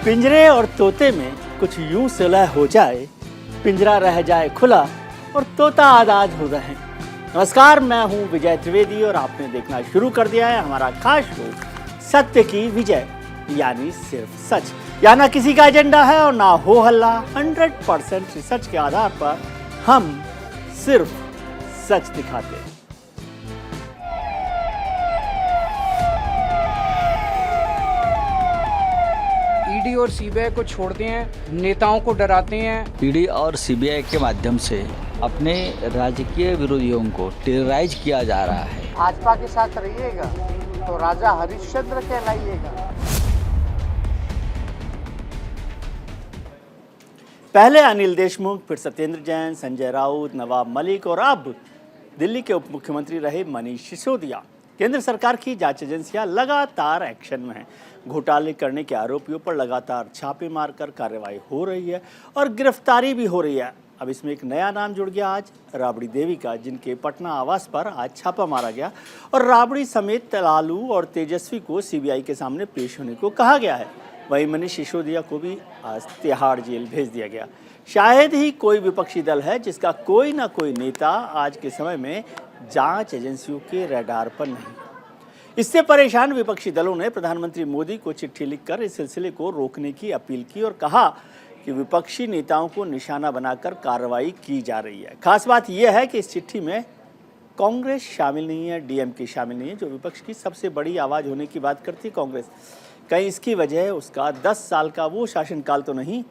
पिंजरे और तोते में कुछ यूं सुलह हो जाए, पिंजरा रह जाए खुला और तोता आजाद हो रहे। नमस्कार, मैं हूं विजय त्रिवेदी और आपने देखना शुरू कर दिया है हमारा खास शो सत्य की विजय, यानी सिर्फ सच। यहाँ ना किसी का एजेंडा है और ना हो हल्ला। 100% रिसर्च के आधार पर हम सिर्फ सच दिखाते हैं। ईडी और सीबीआई को छोड़ते हैं, नेताओं को डराते हैं। ईडी और सीबीआई के माध्यम से अपने राजकीय विरोधियों को टेरराइज किया जा रहा है। भाजपा के साथ रहिएगा तो राजा हरिश्चंद्र कहलाइएगा। पहले अनिल देशमुख, फिर सत्येंद्र जैन, संजय राउत, नवाब मलिक और अब दिल्ली के उप मुख्यमंत्री रहे मनीष सिसोदिया। केंद्र सरकार की जांच एजेंसियां लगातार एक्शन में हैं। घोटाले करने के आरोपियों पर लगातार छापे मारकर कार्रवाई हो रही है और गिरफ्तारी भी हो रही है। अब इसमें एक नया नाम जुड़ गया आज, राबड़ी देवी का, जिनके पटना आवास पर आज छापा मारा गया और राबड़ी समेत तलालू और तेजस्वी को सीबीआई के सामने पेश होने को कहा गया है। वहीं मनीष सिसोदिया को भी आज तिहाड़ जेल भेज दिया गया। शायद ही कोई विपक्षी दल है जिसका कोई ना कोई नेता आज के समय में जांच एजेंसियों के रडार पर नहीं। इससे परेशान विपक्षी दलों ने प्रधानमंत्री मोदी को चिट्ठी लिखकर इस सिलसिले को रोकने की अपील की और कहा कि विपक्षी नेताओं को निशाना बनाकर कार्रवाई की जा रही है। खास बात यह है कि इस चिट्ठी में कांग्रेस शामिल नहीं है, डीएमके शामिल नहीं है, जो विपक्ष की सबसे बड़ी आवाज़ होने की बात करती है कांग्रेस। कहीं इसकी वजह उसका 10 साल का वो शासनकाल तो नहीं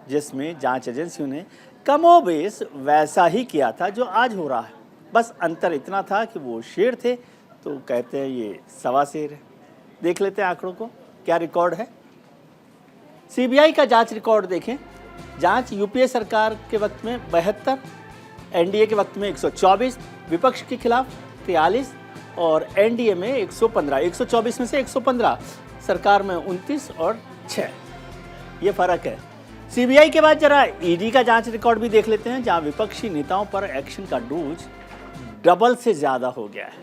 जिसमें जांच एजेंसियों ने कमोबेश वैसा ही किया था जो आज हो रहा है। बस अंतर इतना था कि वो शेर थे तो कहते हैं ये सवा शेर है। देख लेते हैं आंकड़ों को, क्या रिकॉर्ड है। सीबीआई का जांच रिकॉर्ड देखें। जांच यूपीए सरकार के वक्त में 72, एनडीए के वक्त में 124, विपक्ष के खिलाफ 43 और एनडीए में 115। 124 में से 115, सरकार में 29 और 6, ये फर्क है। सीबीआई के बाद जरा ईडी का जांच रिकॉर्ड भी देख लेते हैं, जहां विपक्षी नेताओं पर एक्शन का डोज डबल से ज़्यादा हो गया है।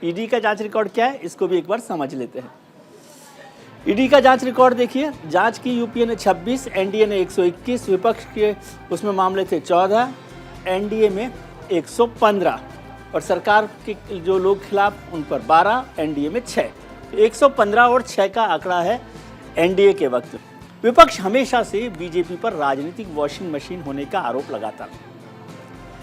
ईडी का जांच रिकॉर्ड क्या है, इसको भी एक बार समझ लेते हैं। ईडी का जांच रिकॉर्ड देखिए। जांच की यूपीए ने 26, एनडीए ने 121, विपक्ष के उसमें मामले थे 14, एनडीए में 115 और सरकार के जो लोग खिलाफ उन पर 12, एनडीए में 6। 115 और 6 का आंकड़ा है एनडीए के वक्त। विपक्ष हमेशा से बीजेपी पर राजनीतिक वॉशिंग मशीन होने का आरोप लगाता है,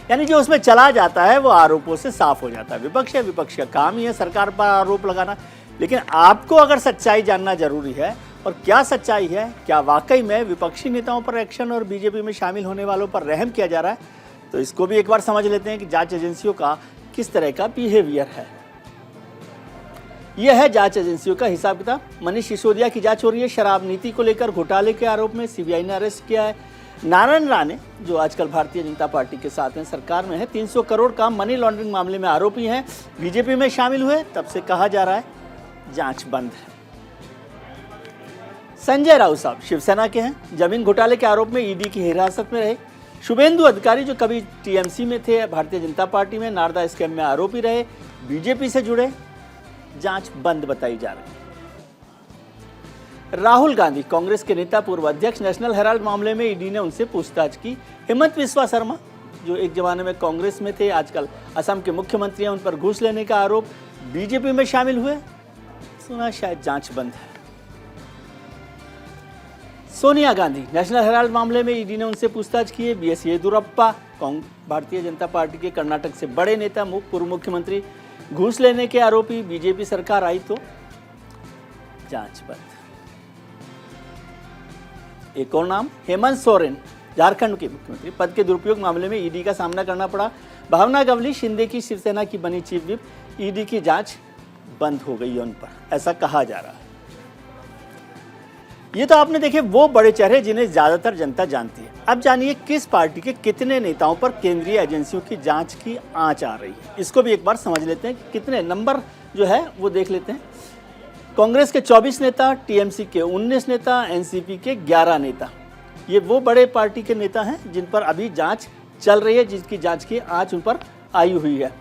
यानी जो उसमें चला जाता है वो आरोपों से साफ हो जाता है। विपक्ष का काम ही है सरकार पर आरोप लगाना। लेकिन आपको अगर सच्चाई जानना जरूरी है, और क्या सच्चाई है, क्या वाकई में विपक्षी नेताओं पर एक्शन और बीजेपी में शामिल होने वालों पर रहम किया जा रहा है, तो इसको भी एक बार समझ लेते हैं कि जांच एजेंसियों का किस तरह का बिहेवियर है। यह है जांच एजेंसियों का हिसाब किताब। मनीष सिसोदिया की जांच हो रही है शराब नीति को लेकर। घोटाले के आरोप में सीबीआई ने अरेस्ट किया है नारायण राणे, जो आजकल भारतीय जनता पार्टी के साथ हैं, सरकार में है। 300 करोड़ का मनी लॉन्ड्रिंग मामले में आरोपी हैं, बीजेपी में शामिल हुए, तब से कहा जा रहा है जांच बंद है। संजय राउत साहब शिवसेना के हैं, जमीन घोटाले के आरोप में ईडी की हिरासत में रहे। शुभेंदु अधिकारी जो कभी टीएमसी में थे, भारतीय जनता पार्टी में, नारदा स्कैम में आरोपी रहे, बीजेपी से जुड़े, जांच बंद बताई जा रही है। राहुल गांधी कांग्रेस के नेता, पूर्व अध्यक्ष, नेशनल हेराल्ड मामले में ईडी ने उनसे पूछताछ की। हेमंत बिस्वा शर्मा जो एक जमाने में कांग्रेस में थे, आजकल असम के मुख्यमंत्री हैं, उन पर घूस लेने का आरोप, बीजेपी में शामिल हुए, सुना शायद जांच बंद है। सोनिया गांधी नेशनल हेराल्ड मामले में ईडी ने उनसे पूछताछ की है। बीएस येदियुरप्पा भारतीय जनता पार्टी के कर्नाटक से बड़े नेता, पूर्व मुख्यमंत्री, घूस लेने के आरोपी, बीजेपी सरकार आई तो जांच बंद। एक और नाम, हेमंत सोरेन, झारखंड के मुख्यमंत्री, पद के दुरुपयोग मामले में ईडी का सामना करना पड़ा। भावना गवली शिंदे की शिवसेना की बनी चीफ विप, ईडी की जांच बंद हो गई है उन पर, ऐसा कहा जा रहा है। ये तो आपने देखे वो बड़े चेहरे जिन्हें ज्यादातर जनता जानती है। अब जानिए किस पार्टी के कितने नेताओं पर केंद्रीय एजेंसियों की जांच की आंच आ रही है। इसको भी एक बार समझ लेते हैं, कितने नंबर जो है वो देख लेते हैं। कांग्रेस के 24 नेता, टीएमसी के 19 नेता, एनसीपी के 11 नेता, ये वो बड़े पार्टी के नेता हैं जिन पर अभी जांच चल रही है, जिसकी जांच की आंच उन पर आई हुई है।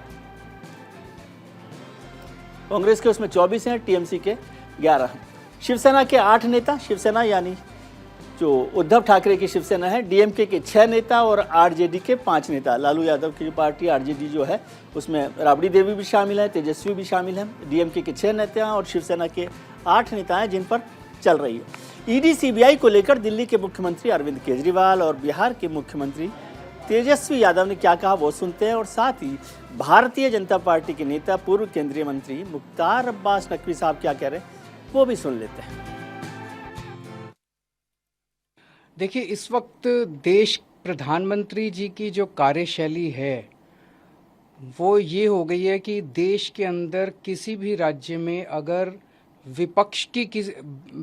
कांग्रेस के उसमें 24 हैं, टीएमसी के 11। शिवसेना के 8 नेता, शिवसेना यानी जो उद्धव ठाकरे की शिवसेना है, डीएमके के 6 नेता और आरजेडी के 5 नेता। लालू यादव की जो पार्टी आरजेडी जो है उसमें राबड़ी देवी भी शामिल है, तेजस्वी भी शामिल है। डीएमके के 6 नेता और शिवसेना के 8 नेता हैं जिन पर चल रही है। ईडी सीबीआई को लेकर दिल्ली के मुख्यमंत्री अरविंद केजरीवाल और बिहार के मुख्यमंत्री तेजस्वी यादव ने क्या कहा वो सुनते हैं, और साथ ही भारतीय जनता पार्टी के नेता पूर्व केंद्रीय मंत्री मुख्तार अब्बास नकवी साहब क्या कह रहे हैं वो भी सुन लेते हैं। देखिए, इस वक्त देश प्रधानमंत्री जी की जो कार्यशैली है वो ये हो गई है कि देश के अंदर किसी भी राज्य में अगर विपक्ष की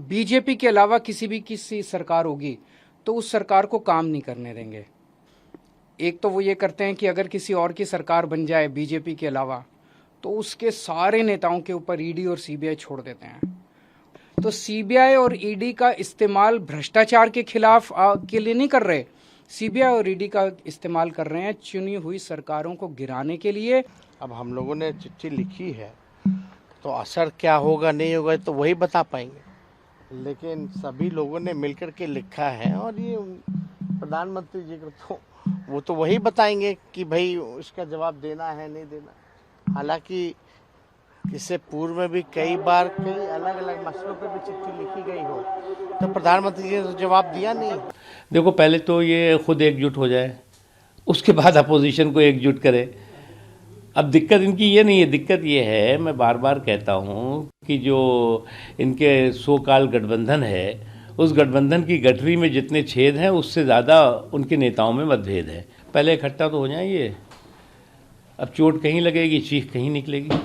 बीजेपी के अलावा किसी सरकार होगी तो उस सरकार को काम नहीं करने देंगे। एक तो वो ये करते हैं कि अगर किसी और की सरकार बन जाए बीजेपी के अलावा तो उसके सारे नेताओं के ऊपर ईडी और सीबीआई छोड़ देते हैं। तो सीबीआई और ईडी का इस्तेमाल भ्रष्टाचार के खिलाफ के लिए नहीं कर रहे, सीबीआई और ईडी का इस्तेमाल कर रहे हैं चुनी हुई सरकारों को गिराने के लिए। अब हम लोगों ने चिट्ठी लिखी है तो असर क्या होगा नहीं होगा तो वही बता पाएंगे, लेकिन सभी लोगों ने मिलकर के लिखा है और ये प्रधानमंत्री जी को तो वो तो वही बताएंगे कि भाई उसका जवाब देना है नहीं देना। हालांकि इससे पूर्व में भी कई बार कई अलग अलग मसलों पर भी चिट्ठी लिखी गई हो तो प्रधानमंत्री जी ने तो जवाब दिया नहीं। देखो, पहले तो ये खुद एकजुट हो जाए, उसके बाद अपोजिशन को एकजुट करे। अब दिक्कत इनकी ये नहीं है, दिक्कत ये है, मैं बार बार कहता हूँ कि जो इनके सो कॉल्ड गठबंधन है उस गठबंधन की गठरी में जितने छेद हैं उससे ज़्यादा उनके नेताओं में मतभेद है। पहले इकट्ठा तो हो जाए ये, अब चोट कहीं लगेगी चीख कहीं निकलेगी।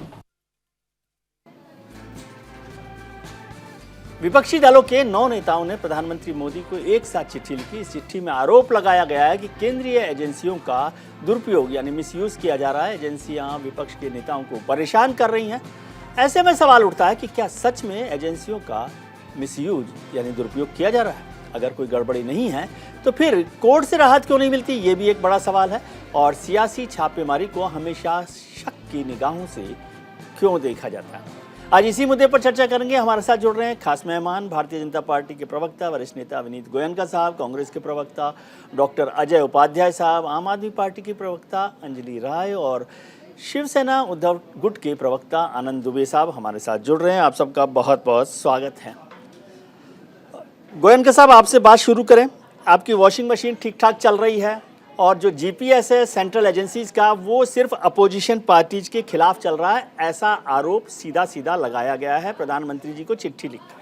विपक्षी दलों के 9 नेताओं ने प्रधानमंत्री मोदी को एक साथ चिट्ठी लिखी। इस चिट्ठी में आरोप लगाया गया है कि केंद्रीय एजेंसियों का दुरुपयोग यानी मिसयूज किया जा रहा है। एजेंसियां विपक्ष के नेताओं को परेशान कर रही हैं। ऐसे में सवाल उठता है कि क्या सच में एजेंसियों का मिसयूज यानी दुरुपयोग किया जा रहा है? अगर कोई गड़बड़ी नहीं है तो फिर कोर्ट से राहत क्यों नहीं मिलती, ये भी एक बड़ा सवाल है। और सियासी छापेमारी को हमेशा शक की निगाहों से क्यों देखा जाता है? आज इसी मुद्दे पर चर्चा करेंगे। हमारे साथ जुड़ रहे हैं खास मेहमान, भारतीय जनता पार्टी के प्रवक्ता वरिष्ठ नेता विनीत गोयनका साहब, कांग्रेस के प्रवक्ता डॉक्टर अजय उपाध्याय साहब, आम आदमी पार्टी की प्रवक्ता अंजलि राय और शिवसेना उद्धव गुट के प्रवक्ता आनंद दुबे साहब हमारे साथ जुड़ रहे हैं। आप सबका बहुत बहुत स्वागत है। गोयनका साहब, आपसे बात शुरू करें। आपकी वॉशिंग मशीन ठीक ठाक चल रही है और जो जीपीएस है सेंट्रल एजेंसीज का वो सिर्फ अपोजिशन पार्टीज के खिलाफ चल रहा है, ऐसा आरोप सीधा सीधा लगाया गया है। प्रधानमंत्री जी को चिट्ठी लिखकर।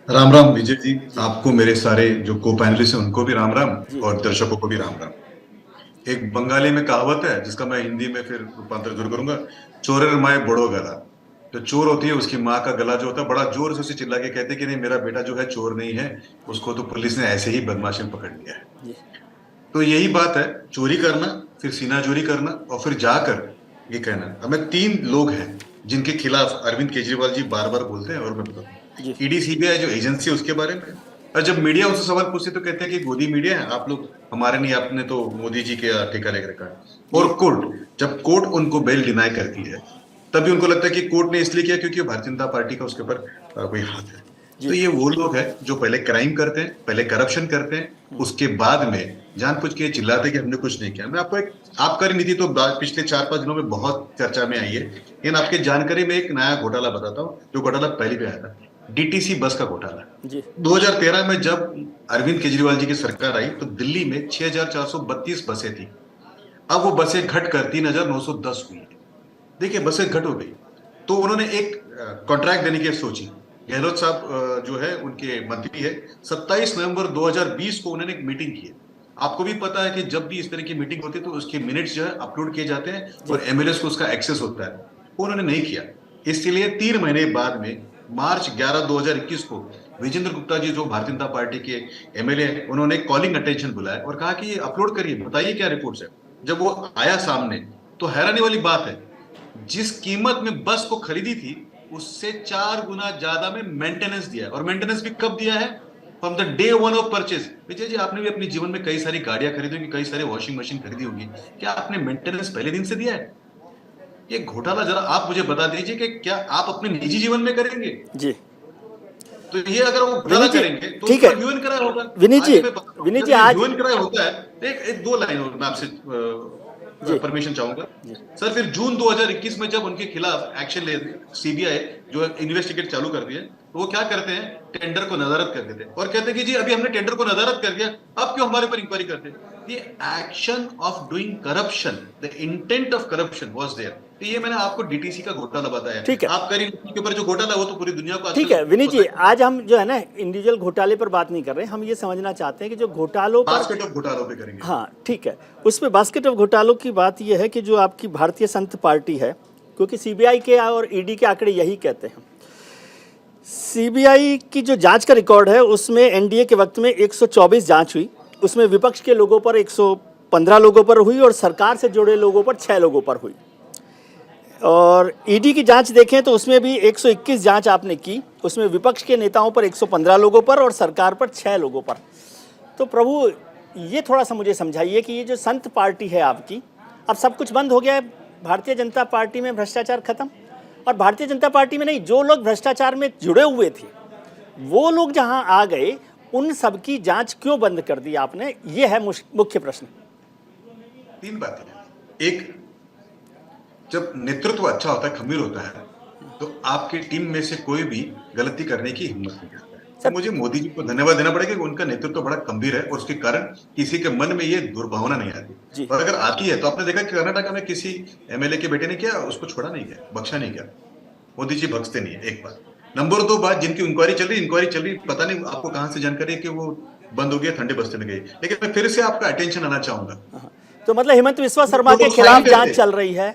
राम राम विजय जी, आपको मेरे सारे जो को पैनलिस्ट हैं उनको भी राम राम और दर्शकों को भी राम राम। एक बंगाली में कहावत है जिसका मैं हिंदी में फिर रूपांतर जरूर करूंगा, चोरेर माए बड़ो गला। जो चोर होती है उसकी माँ का गला जो होता है बड़ा जोर से उसे चिल्ला के कहते कि नहीं मेरा बेटा जो है चोर नहीं है, उसको तो पुलिस ने ऐसे ही बदमाशी में पकड़ लिया है। तो यही बात है, चोरी करना, फिर सीना चोरी करना और फिर जाकर ये कहना। हमें 3 लोग हैं जिनके खिलाफ अरविंद केजरीवाल जी बार बार बोलते हैं और मैं बताता हूँ ईडी सीबीआई जो एजेंसी है उसके बारे में। और जब मीडिया उनसे सवाल पूछते तो कहते हैं कि गोदी मीडिया है, आप लोग हमारे नहीं, आपने तो मोदी जी के टीका लेकर रखा है। और कोर्ट, जब कोर्ट उनको बेल डिनाई करती है तभी उनको लगता है कि कोर्ट ने इसलिए किया क्योंकि भारतीय जनता पार्टी का उसके ऊपर कोई हाथ है। तो ये वो लोग हैं जो पहले क्राइम करते हैं, पहले करप्शन करते हैं, उसके बाद में जानबूझ के चिल्लाते कि हमने कुछ नहीं किया। मैं आपको एक आबकारी नीति तो पिछले 4-5 दिनों में बहुत चर्चा में आई है, लेकिन आपके जानकारी में एक नया घोटाला बताता हूँ जो घोटाला पहले भी आया था, डीटीसी बस का घोटाला। 2013 में जब अरविंद केजरीवाल जी की सरकार आई तो दिल्ली में 6432 बसें थी। अब वो बसें घटकर 3910 हुई। देखिए, बसें घट हो गई तो उन्होंने एक कॉन्ट्रैक्ट देने की सोची। गहलोत साहब जो है उनके मंत्री है, 27 नवंबर 2020 को उन्होंने एक मीटिंग की है। आपको भी पता है कि जब भी इस तरह की मीटिंग होती है तो उसके मिनट्स जो है अपलोड किए जाते हैं और एमएलएस को उसका एक्सेस होता है। वो उन्होंने नहीं किया, इसलिए 3 महीने बाद में मार्च 11, 2021 को विजेंद्र गुप्ता जी जो भारतीय जनता पार्टी के एमएलए हैं, उन्होंने कॉलिंग अटेंशन बुलाया और कहा कि ये अपलोड करिए, बताइए क्या रिपोर्ट्स है। जब वो आया सामने तो हैरानी वाली बात है, जिस कीमत में बस को खरीदी थी उससे 4 गुना ज्यादा में मेंटेनेंस दिया है। और मेंटेनेंस भी कब दिया है? From the day 1 of purchase. Vijay ji, आपने भी अपने जीवन में कई सारी गाड़ियां खरीदी होंगी, कई सारी वॉशिंग मशीन खरीदी होंगी, क्या आपने मेंटेनेंस पहले दिन से दिया है? ये घोटाला जरा आप मुझे बता दीजिए कि क्या आप अपने निजी जीवन में करेंगे? जी तो ये अगर वो घोटाला विनीत जी, करेंगे तो ठीक है। ह्यूमन क्राई होगा। विनीत जी, आज मैं बता- विनीत जी, जब आज ह्यूमन क्राई होता है, एक दो लाइन और मैं आपसे जी। परमिशन चाहूंगा सर। फिर जून 2021 में जब उनके खिलाफ एक्शन ले सीबीआई जो इन्वेस्टिगेट चालू कर दिया, तो वो क्या करते हैं, टेंडर को नदारद कर देते हैं और कहते हैं कि जी अभी हमने टेंडर को नदारद कर दिया, अब क्यों हमारे ऊपर इंक्वायरी करते हैं। ये action of doing corruption, the intent of corruption was there. तो ये मैंने आपको डीटीसी का घोटाला बताया। ठीक है। आप करीब के ऊपर जो घोटाला वो तो पूरी दुनिया को ठीक है विनीत जी, आज हम जो है ना इंडिविजुअल घोटाले पर बात नहीं कर रहे, हम ये समझना चाहते हैं कि जो घोटालों पर, बास्केट ऑफ घोटालों पे करेंगे। हाँ ठीक है, उस पे बास्केट ऑफ घोटालों की बात यह है कि जो आपकी भारतीय संघ पार्टी है, क्योंकि सीबीआई के और ईडी के आंकड़े यही कहते हैं, सीबीआई की जो जांच का रिकॉर्ड है उसमें एनडीए के वक्त में 124 जांच हुई, उसमें विपक्ष के लोगों पर 115 लोगों पर हुई और सरकार से जुड़े लोगों पर 6 लोगों पर हुई। और ईडी की जांच देखें तो उसमें भी 121 जांच आपने की, उसमें विपक्ष के नेताओं पर 115 लोगों पर और सरकार पर 6 लोगों पर। तो प्रभु ये थोड़ा सा मुझे समझाइए कि ये जो संत पार्टी है आपकी, अब सब कुछ बंद हो गया है, भारतीय जनता पार्टी में भ्रष्टाचार खत्म, और भारतीय जनता पार्टी में नहीं, जो लोग भ्रष्टाचार में जुड़े हुए थे वो लोग जहां आ गए, उन सब की जांच क्यों बंद कर दी आपने, ये है मुख्य प्रश्न। तीन बातें हैं। एक, जब नेतृत्व अच्छा होता है, खमीर होता है, तो आपकी टीम में से कोई भी गलती करने की हिम्मत नहीं करता है। तो मुझे मोदी जी को धन्यवाद देना पड़ेगा कि उनका नेतृत्व बड़ा गंभीर है और उसके कारण किसी के मन में ये दुर्भावना नहीं आती। और अगर आती है तो आपने देखा कि कर्नाटक में किसी एमएलए के बेटे ने किया, उसको छोड़ा नहीं गया, बख्शा नहीं गया। मोदी जी बख्शते नहीं है, एक बात। नंबर 2 बात, जिनकी इंक्वायरी चल रही, पता नहीं आपको कहां से जानकारी है कि वो बंद हो गया, ठंडे बस्ते में गई। लेकिन मैं फिर से आपका अटेंशन आना चाहूंगा। तो मतलब हेमंत बिस्वा शर्मा के खिलाफ जांच चल रही है,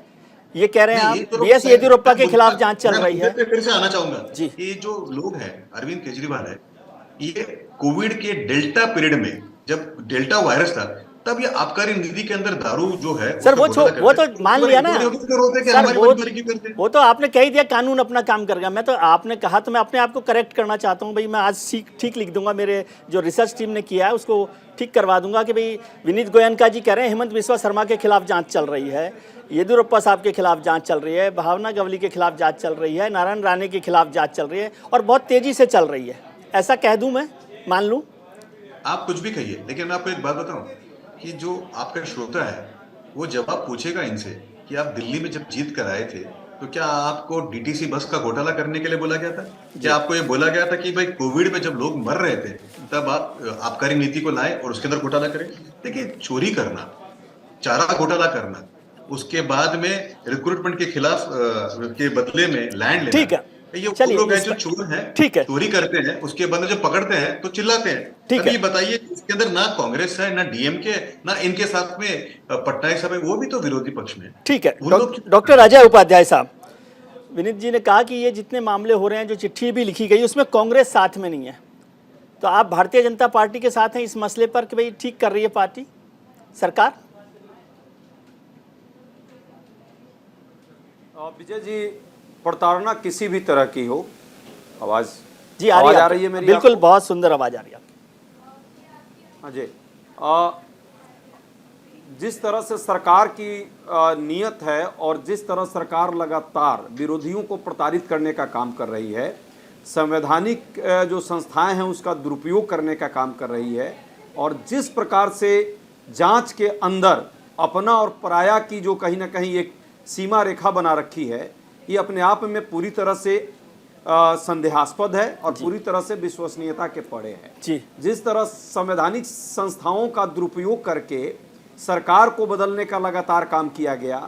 ये कह रहे हैं आप, बीएस येदियुरप्पा के खिलाफ जांच चल रही है। फिर से आना चाहूंगा जी। ये जो लोग हैं, अरविंद केजरीवाल है, ये कोविड के डेल्टा पीरियड में, जब डेल्टा वायरस था, तब ये आबकारी निधि के अंदर दारू जो है सर वो तो मान लिया ना सर, वो तो आपने कह ही दिया कानून अपना काम करेगा। मैं तो आपने कहा तो मैं अपने आप को करेक्ट करना चाहता हूं भाई, मैं आज ठीक लिख दूंगा, मेरे जो रिसर्च टीम ने किया है उसको ठीक करवा दूंगा कि भाई विनीत गोयनका जी कह रहे हैं हेमंत बिस्वा शर्मा के खिलाफ जांच चल रही है, येदियुरप्पा साहब के खिलाफ जांच चल रही है, भावना गवली के खिलाफ जांच चल रही है, नारायण राणे के खिलाफ जांच चल रही है और बहुत तेजी से चल रही है। ऐसा कह दूं, मैं मान लूं? आप कुछ भी कहिए, लेकिन मैं आपको एक बात बताऊं कि जो आपका श्रोता है वो जवाब पूछेगा इनसे कि आप दिल्ली में जब जीत कर आए थे तो क्या आपको डीटीसी बस का घोटाला करने के लिए बोला गया था? क्या आपको ये बोला गया था कि भाई कोविड में जब लोग मर रहे थे तब आप आबकारी नीति को लाए और उसके अंदर घोटाला करें? देखिए, चोरी करना, चारा घोटाला करना, उसके बाद में रिक्रूटमेंट के खिलाफ के बदले में लैंड लेना, ठीक है, ये वो लोग हैं जो चोर हैं, ठीक है, चोरी करते हैं, उसके बाद जब पकड़ते हैं तो चिल्लाते हैं। ठीक है, ये बताइए, इसके अंदर ना कांग्रेस है, ना डीएमके, ना इनके साथ में पटनायक साहब है, वो भी तो विरोधी पक्ष में। ठीक है, डॉक्टर अजय उपाध्याय साहब, विनीत जी ने कहा कि ये जितने मामले हो रहे हैं, जो चिट्ठी भी लिखी गई उसमें कांग्रेस साथ में नहीं है, तो आप भारतीय जनता पार्टी के साथ हैं इस मसले पर कि भाई ठीक कर रही है पार्टी, सरकार? विजय जी, प्रताड़ना किसी भी तरह की हो, आवाज जी आ रही है मेरी? बिल्कुल, बहुत सुंदर आवाज आ रही है। हाँ जी, जिस तरह से सरकार की नीयत है और जिस तरह सरकार लगातार विरोधियों को प्रताड़ित करने का काम कर रही है, संवैधानिक जो संस्थाएं हैं उसका दुरुपयोग करने का काम कर रही है, और जिस प्रकार से जांच के अंदर अपना और पराया की जो कहीं ना कहीं एक सीमा रेखा बना रखी है, ये अपने आप में पूरी तरह से संदेहास्पद है और पूरी तरह से विश्वसनीयता के पड़े है। जी। जिस तरह संवैधानिक संस्थाओं का दुरुपयोग करके सरकार को बदलने का लगातार काम किया गया,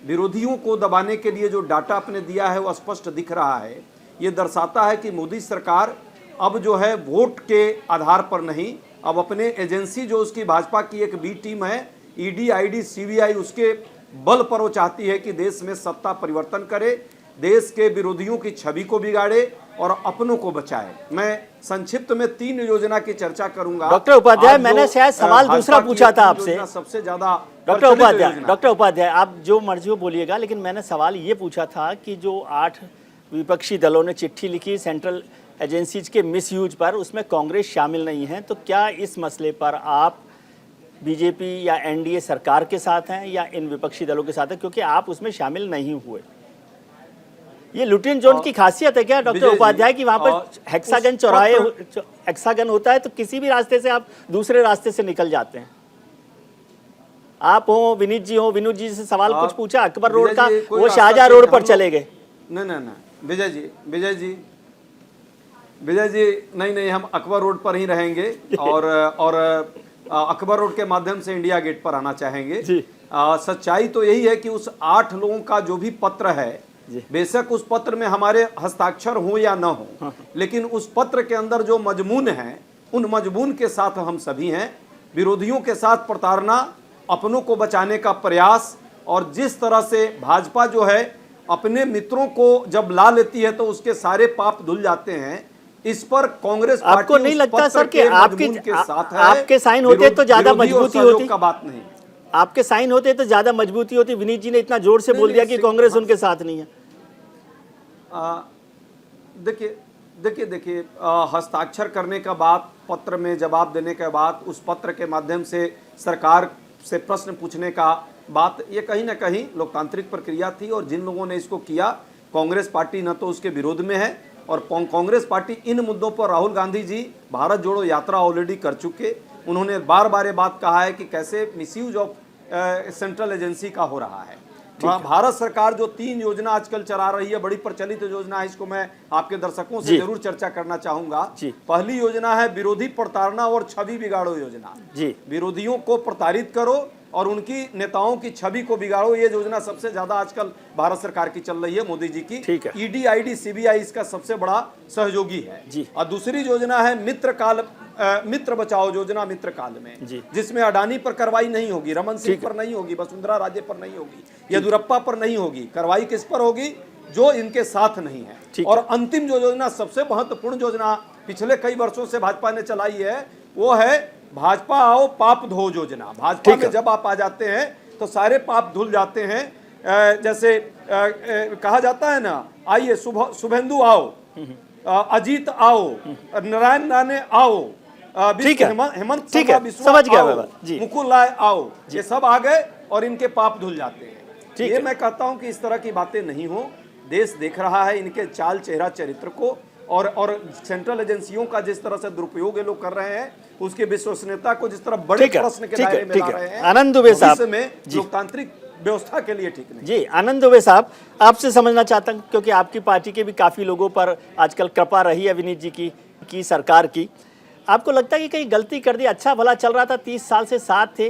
विरोधियों को दबाने के लिए जो डाटा आपने दिया है वो स्पष्ट दिख रहा है। ये दर्शाता है कि मोदी सरकार अब जो है वोट के आधार पर नहीं, अब अपने एजेंसी जो उसकी भाजपा की एक बी टीम है, ईडी, आईडी, सीबीआई, उसके बल पर वो चाहती है कि देश में सत्ता परिवर्तन करे, देश के विरोधियों की छवि को बिगाड़े और अपनों को बचाए। मैं संक्षिप्त में 3 योजना की चर्चा करूंगा। डॉक्टर उपाध्याय, मैंने शायद सवाल दूसरा पूछा था आपसे, सबसे ज्यादा डॉक्टर उपाध्याय आप जो मर्जी हो बोलिएगा, लेकिन मैंने सवाल ये पूछा था कि जो 8 विपक्षी दलों ने चिट्ठी लिखी सेंट्रल एजेंसीज के मिसयूज पर, उसमें कांग्रेस शामिल नहीं है, तो क्या इस मसले पर आप बीजेपी या एनडीए सरकार के साथ हैं या इन विपक्षी दलों के साथ हैं, क्योंकि आप उसमें शामिल नहीं हुए? ये लुटिन जोन की खासियत है क्या डॉक्टर विजय जी, उपाध्याय की वहां पर हेक्सागन उस चौराहे पत्र- हेक्सागन होता है तो किसी भी रास्ते से आप दूसरे रास्ते से निकल जाते हैं। आप हो विनीत जी से सवाल कुछ पूछा अकबर रोड विजय का, जी, कोई वो रास्ता शाहजहां नहीं, रोड हम पर लोग- चले गए। नहीं विजय जी नहीं हम अकबर रोड पर ही रहेंगे और अकबर रोड के माध्यम से इंडिया गेट पर आना चाहेंगे। जी। सच्चाई तो यही है कि उस 8 लोगों का जो भी पत्र है, बेशक उस पत्र में हमारे हस्ताक्षर हो या न हो, लेकिन उस पत्र के अंदर जो मजमून है, उन मजमून के साथ हम सभी हैं। विरोधियों के साथ प्रताड़ना, अपनों को बचाने का प्रयास, और जिस तरह से भाजपा जो है अपने मित्रों को जब ला लेती है तो उसके सारे पाप धुल जाते हैं। इस पर कांग्रेस आपको पार्टी नहीं उस लगता पत्र सर कि के आपकी मजमून के साथ है। आपके साइन होते तो ज्यादा विरोधी और मजबूती सहयोग होती का बात नहीं। आपके साइन होते तो ज्यादा मजबूती होती। विनीत जी ने इतना जोर से नहीं, बोल दिया नहीं, कि कांग्रेस उनके साथ नहीं है। देखिए हस्ताक्षर करने का बाद, पत्र में जवाब देने के बाद, उस पत्र के माध्यम से सरकार से प्रश्न पूछने का बात, ये कहीं ना कहीं लोकतांत्रिक प्रक्रिया थी। और जिन लोगों ने इसको किया, कांग्रेस पार्टी न तो उसके विरोध में है, और कांग्रेस पार्टी इन मुद्दों पर राहुल गांधी जी भारत जोड़ो यात्रा ऑलरेडी कर चुके। उन्होंने बार बार ये बात कहा है कि कैसे मिसयूज ऑफ सेंट्रल एजेंसी का हो रहा है। भारत सरकार जो 3 योजना आजकल चला रही है, बड़ी प्रचलित योजना है, इसको मैं आपके दर्शकों से जरूर चर्चा करना चाहूंगा। पहली योजना है विरोधी प्रताड़ना और छवि बिगाड़ो योजना। विरोधियों को प्रताड़ित करो और उनकी नेताओं की छवि को बिगाड़ो, ये योजना सबसे ज्यादा आजकल भारत सरकार की चल रही है, मोदी जी की। ईडी, आईडी, सीबीआई इसका सबसे बड़ा सहयोगी है। और दूसरी योजना है मित्र बचाओ योजना, मित्र काल में, जिसमें अडानी पर कार्रवाई नहीं होगी, रमन सिंह पर नहीं होगी, वसुंधरा राजे पर नहीं होगी, येदियुरप्पा पर नहीं होगी। कार्रवाई किस पर होगी? जो इनके साथ नहीं है। और अंतिम जो योजना, सबसे महत्वपूर्ण योजना पिछले कई वर्षों से भाजपा ने चलाई है, वो है भाजपा आओ पाप धो योजना। भाजपा में जब आप आ जाते हैं तो सारे पाप धुल जाते हैं। जैसे कहा जाता है ना, आइए शुभेंदु आओ, अजीत आओ, नारायण राणे आओ, हेमंत शर्मा समझ गया आओ, मुकुल राय आओ, ये सब आ गए और इनके पाप धुल जाते हैं। ये मैं कहता हूं कि इस तरह की बातें नहीं हो। देश देख रहा है इनके चाल चेहरा चरित्र को, और सेंट्रल एजेंसियों का जिस तरह से दुरुपयोग ये लोग कर रहे हैं, उसकी विश्वसनीयता को जिस तरह बड़े प्रश्न के दायरे में ला रहे हैं, आनंद दुबे साहब में लोकतांत्रिक व्यवस्था के लिए ठीक नहीं। जी आनंद दुबे साहब, आपसे समझना चाहता हूं, क्योंकि आपकी पार्टी के भी काफी लोगों पर आजकल कृपा रही है विनीत जी की सरकार की। आपको लगता है कि कहीं गलती कर दी? अच्छा भला चल रहा था, 30 साल से साथ थे,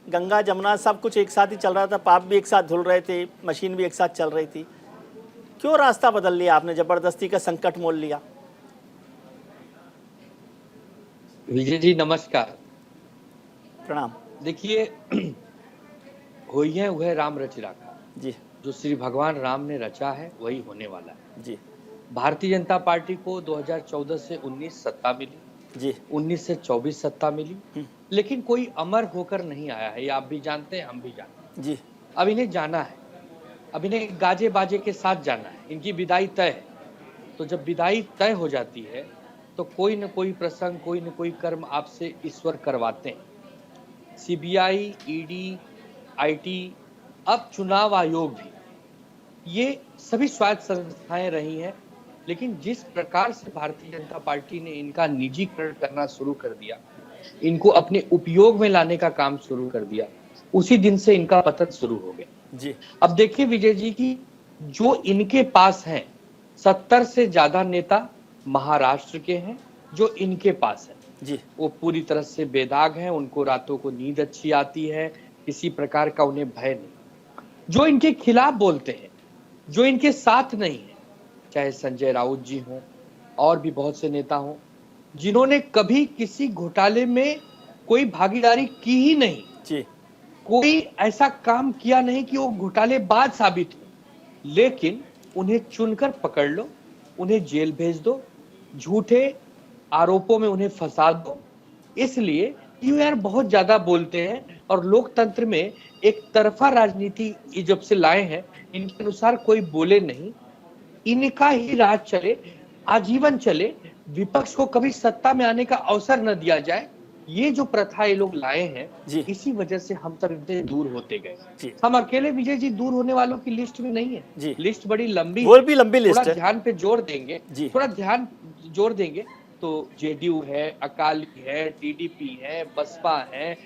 गंगा जमुना सब कुछ एक साथ ही चल रहा था, पाप भी एक साथ धुल रहे थे, मशीन भी एक साथ चल रही थी, क्यों रास्ता बदल लिया आपने, जबरदस्ती का संकट मोल लिया? विजय जी नमस्कार, प्रणाम। देखिए, होई है वह राम रच राखा जी, जो श्री भगवान राम ने रचा है वही होने वाला है जी। भारतीय जनता पार्टी को 2014 से 19 सत्ता मिली जी, 19 से 24 सत्ता मिली, लेकिन कोई अमर होकर नहीं आया है। ये आप भी जानते हैं, हम भी जानते हैं जी। अब इन्हें जाना है, अब इन्हें गाजे बाजे के साथ जाना है, इनकी विदाई तय है। तो जब विदाई तय हो जाती है तो कोई न कोई प्रसंग, कोई न कोई कर्म आपसे ईश्वर करवाते हैं। सीबीआई, ईडी, आईटी, अब चुनाव आयोग भी, ये सभी स्वायत्त संस्थाएं रही हैं, लेकिन जिस प्रकार से भारतीय जनता पार्टी ने इनका निजीकरण करना शुरू कर दिया, इनको अपने उपयोग में लाने का काम शुरू कर दिया, उसी दिन से इनका पतन शुरू हो गया जी। अब देखिए विजय जी की जो इनके पास हैं, 70 से ज्यादा नेता महाराष्ट्र के हैं जो इनके पास है जी। वो पूरी तरह से बेदाग हैं, उनको रातों को नींद अच्छी आती है, किसी प्रकार का उन्हें भय नहीं। जो इनके खिलाफ बोलते हैं, जो इनके साथ नहीं है, चाहे संजय राउत जी हों और भी बहुत से नेता हों, जिन्होंने कभी किसी घोटाले में कोई भागीदारी की ही नहीं जी, कोई ऐसा काम किया नहीं कि वो घोटालेबाज साबित हो, लेकिन उन्हें चुनकर पकड़ लो, उन्हें जेल भेज दो, झूठे आरोपों में उन्हें फंसा दो। इसलिए ये यार बहुत ज्यादा बोलते हैं और लोकतंत्र में एक तरफा राजनीति जब से लाए हैं, इनके अनुसार कोई बोले नहीं, इनका ही राज चले, आजीवन चले, विपक्ष को कभी सत्ता में आने का अवसर न दिया जाए, ये जो प्रथा ये लोग लाए हैं, जी। इसी वजह से हम सब इतने दूर होते गए। जी। हम अकेले विजय जी दूर होने वालों की लिस्ट में नहीं है। जी। लिस्ट बड़ी लंबी वो है। भी लंबी लिस्ट थोड़ा है। ध्यान पे जोर देंगे, जी। थोड़ा ध्यान जोर देंगे तो जेडीयू है, अकाली है, टीडीपी है, बसपा है,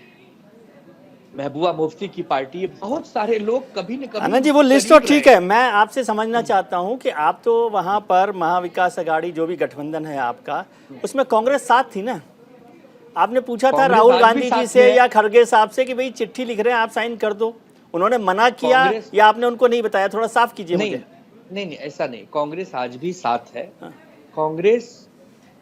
महबूबा मुफ्ती की पार्टी है, बहुत सारे लोग कभी न कभी आनंद जी वो लिस्ट तो करीब ठीक रहे। है, मैं आपसे समझना चाहता हूं कि आप तो वहां पर महाविकास अघाड़ी जो भी गठबंधन है आपका, उसमें कांग्रेस साथ थी ना। आपने पूछा था कांग्रेस राहुल आज भी गांधी जी साथ से में है। या खड़गे साहब से कि भाई चिट्ठी लिख रहे हैं आप साइन कर दो, उन्होंने मना किया कांग्रेस- या आपने उनको नहीं बताया? थोड़ा साफ कीजिए नहीं, मुझे। नहीं ऐसा नहीं, कांग्रेस आज भी साथ है। हाँ। कांग्रेस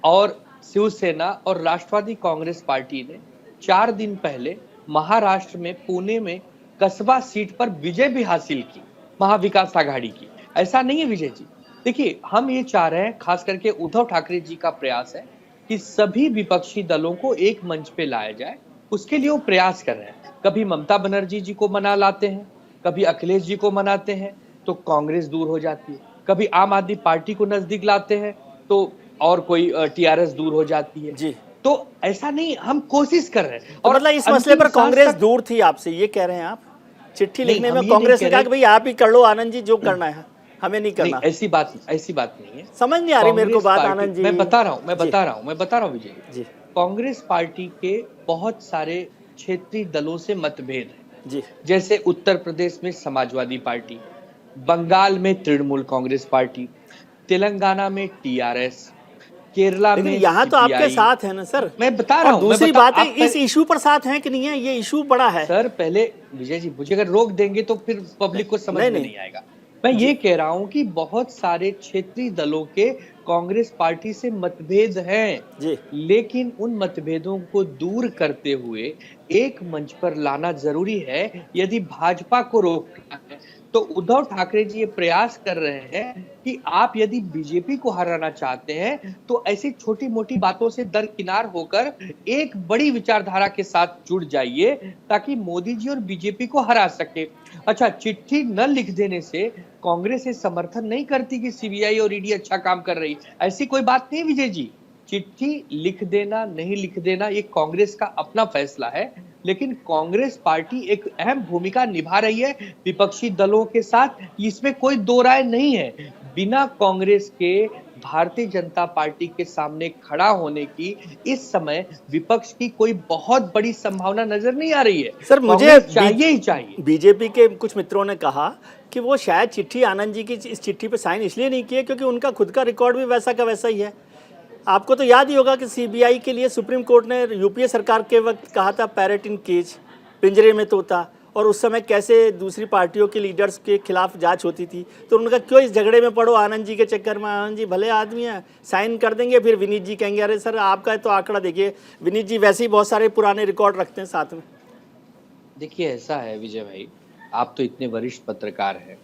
और शिवसेना और राष्ट्रवादी कांग्रेस पार्टी ने 4 दिन पहले महाराष्ट्र में पुणे में कस्बा सीट पर विजय भी हासिल की, महाविकास आघाड़ी की। ऐसा नहीं है विजय जी, देखिए हम ये चाह रहे हैं, खास करके उद्धव ठाकरे जी का प्रयास है कि सभी विपक्षी दलों को एक मंच पे लाया जाए, उसके लिए वो प्रयास कर रहे हैं। कभी ममता बनर्जी जी को मना लाते हैं, कभी अखिलेश जी को मनाते हैं तो कांग्रेस दूर हो जाती है, कभी आम आदमी पार्टी को नजदीक लाते हैं तो और कोई टीआरएस दूर हो जाती है। जी। तो ऐसा नहीं, हम कोशिश कर रहे हैं। तो मतलब इस मसले पर अंतिम कांग्रेस सांस तक- दूर थी आपसे, ये कह रहे हैं आप? चिट्ठी नहीं, लिखने हम में ये कांग्रेस नहीं ने कह कहा रहे। कि भाई आप ही कर लो आनंद जी, जो करना है, हमें नहीं नहीं, करना। ऐसी बात नहीं है। समझ नहीं आ रही मेरे को कांग्रेस बात पार्टी- आनंद जी। मैं बता रहा हूँ जी। विजय जी। कांग्रेस पार्टी के बहुत सारे क्षेत्रीय दलों से मतभेद है। जी। जैसे उत्तर प्रदेश में समाजवादी पार्टी, बंगाल में तृणमूल कांग्रेस पार्टी, तेलंगाना में टीआरएस, केरला में लेकिन यहाँ तो आपके CPI। साथ है ना सर। मैं बता रहा और हूँ, दूसरी बात है, आप इस इशू पर साथ हैं कि नहीं है, ये इशू बड़ा है। सर पहले विजय जी मुझे अगर रोक देंगे तो फिर पब्लिक को समझ में नहीं आएगा। मैं ये कह रहा हूं कि बहुत सारे क्षेत्रीय दलों के कांग्रेस पार्टी से मतभेद हैं, जी। लेकिन उन मतभेदों को दूर करते हुए एक मंच पर लाना जरूरी है। यदि भाजपा को रोकना है तो उद्धव ठाकरे जी ये प्रयास कर रहे हैं कि आप यदि बीजेपी को हराना चाहते हैं तो ऐसी छोटी मोटी बातों से दरकिनार होकर एक बड़ी विचारधारा के साथ जुड़ जाइए ताकि मोदी जी और बीजेपी को हरा सके। अच्छा, चिट्ठी न लिख देने से कांग्रेस ये समर्थन नहीं करती कि सीबीआई और ईडी अच्छा काम कर रही, ऐसी कोई बात नहीं विजय जी। चिट्ठी लिख देना नहीं लिख देना ये कांग्रेस का अपना फैसला है, लेकिन कांग्रेस पार्टी एक अहम भूमिका निभा रही है विपक्षी दलों के साथ, इसमें कोई दो राय नहीं है। बिना कांग्रेस के भारतीय जनता पार्टी के सामने खड़ा होने की इस समय विपक्ष की कोई बहुत बड़ी संभावना नजर नहीं आ रही है। सर मुझे कांग्रेस चाहिए ही चाहिए। बीजेपी के कुछ मित्रों ने कहा कि वो शायद चिट्ठी आनंद जी की इस चिट्ठी पे साइन इसलिए नहीं किए क्योंकि उनका खुद का रिकॉर्ड भी वैसा का वैसा ही है। आपको तो याद ही होगा कि सीबीआई के लिए सुप्रीम कोर्ट ने यूपीए सरकार के वक्त कहा था पैरेट इन केज, पिंजरे में तोता, और उस समय कैसे दूसरी पार्टियों के लीडर्स के खिलाफ जांच होती थी। तो उन्होंने कहा क्यों इस झगड़े में पड़ो आनंद जी के चक्कर में, आनंद जी भले आदमी हैं, साइन कर देंगे। फिर विनीत जी कहेंगे अरे सर आपका तो आंकड़ा देखिए, विनीत जी वैसे ही बहुत सारे पुराने रिकॉर्ड रखते हैं साथ में। देखिए ऐसा है विजय भाई, आप तो इतने वरिष्ठ पत्रकार हैं,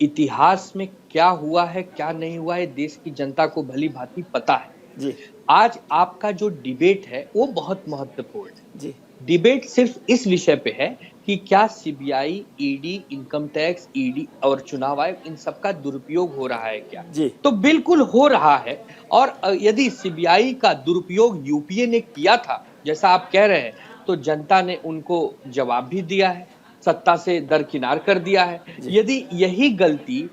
इतिहास में क्या हुआ है क्या नहीं हुआ है देश की जनता को भली भांति पता है जी। आज आपका जो डिबेट है वो बहुत महत्वपूर्ण है। जी। डिबेट सिर्फ इस विषय पे है कि क्या CBI, ED, income tax, ED और चुनाव आयोग इन सब का दुरुपयोग हो रहा है क्या? जी। तो बिल्कुल हो रहा है। और यदि सीबीआई का दुरुपयोग यूपीए ने किया था जैसा आप कह रहे हैं, तो जनता ने उनको जवाब भी दिया है, सत्ता से दरकिनार कर दिया है। यदि यही गलती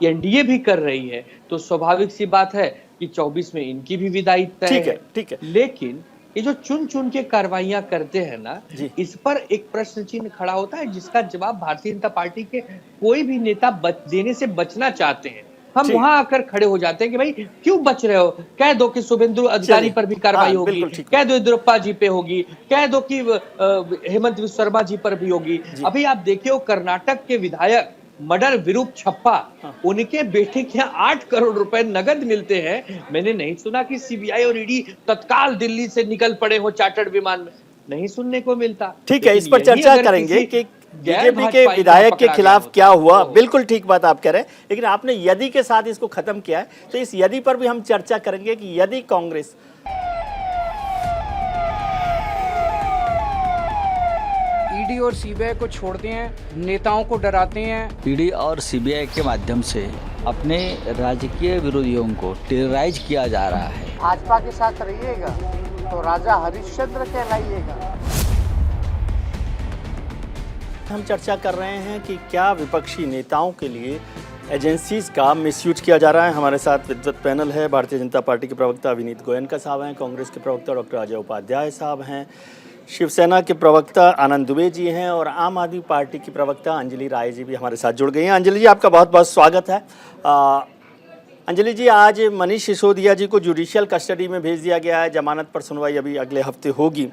एनडीए भी कर रही है तो स्वाभाविक सी बात है कि 24 में इनकी भी विदाई तय है। ठीक है। लेकिन ये जो चुन चुन के कार्रवाइयां करते हैं ना, इस पर एक प्रश्न चिन्ह खड़ा होता है जिसका जवाब भारतीय जनता पार्टी के कोई भी नेता देने से बचना चाहते हैं। हम वहां आकर खड़े हो जाते हैं कि भाई क्यों बच रहे हो, कह दो कि शुभेंदु अधिकारी पर भी कार्रवाई होगी, कह दो येदियुरप्पा जी पे होगी, कह दो कि हेमंत विश्व शर्मा जी पर भी होगी। अभी आप देखिए वो कर्नाटक के विधायक मडर विरूप छप्पा, उनके बेटे के 8 करोड़ रुपए नगद मिलते हैं। मैंने नहीं सुना कि सीबीआई और ईडी तत्काल दिल्ली से निकल पड़े हो चार्टर्ड विमान में, नहीं सुनने को मिलता। ठीक है, इस पर चर्चा करेंगे कि बीजेपी के विधायक के खिलाफ क्या हुआ। बिल्कुल ठीक बात आप कह रहे हैं, लेकिन आपने यदि के साथ इसको खत्म किया है तो इस यदि पर भी हम चर्चा करेंगे कि यदि कांग्रेस ईडी और सीबीआई को छोड़ते हैं, नेताओं को डराते हैं, ईडी और सीबीआई के माध्यम से अपने राजकीय विरोधियों को टेरराइज किया जा रहा है। भाजपा के साथ रहिएगा तो राजा हरिश्चंद्र कहलाइएगा। हम चर्चा कर रहे हैं कि क्या विपक्षी नेताओं के लिए एजेंसीज का मिसयूज किया जा रहा है। हमारे साथ विद्वत पैनल है। भारतीय जनता पार्टी के प्रवक्ता विनीत गोयनका साहब हैं, कांग्रेस के प्रवक्ता डॉक्टर अजय उपाध्याय साहब हैं, शिवसेना के प्रवक्ता आनंद दुबे जी हैं और आम आदमी पार्टी की प्रवक्ता अंजलि राय जी भी हमारे साथ जुड़ गई हैं। अंजलि जी, आपका बहुत बहुत स्वागत है। अंजलि जी, आज मनीष सिसोदिया जी को जुडिशियल कस्टडी में भेज दिया गया है। जमानत पर सुनवाई अभी अगले हफ्ते होगी।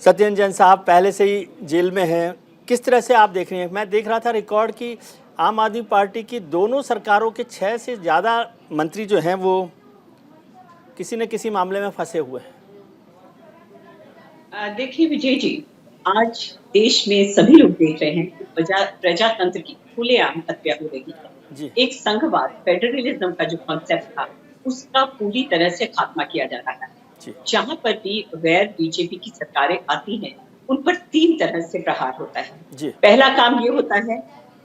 सत्येंद्र जैन साहब पहले से ही जेल में हैं। किस तरह से आप देख रहे हैं? मैं देख रहा था रिकॉर्ड की आम आदमी पार्टी की दोनों सरकारों के 6 से ज़्यादा मंत्री जो हैं वो किसी न किसी मामले में फंसे हुए हैं। देखिए विजय जी, आज देश में सभी लोग देख रहे हैं कि प्रजातंत्र की खुलेआम हत्या हो रही है। एक संघवाद, फेडरलिज्म का जो कॉन्सेप्ट था उसका पूरी तरह से खात्मा किया जा रहा है। जहां पर भी गैर बीजेपी की सरकारें आती हैं उन पर 3 तरह से प्रहार होता है। पहला काम ये होता है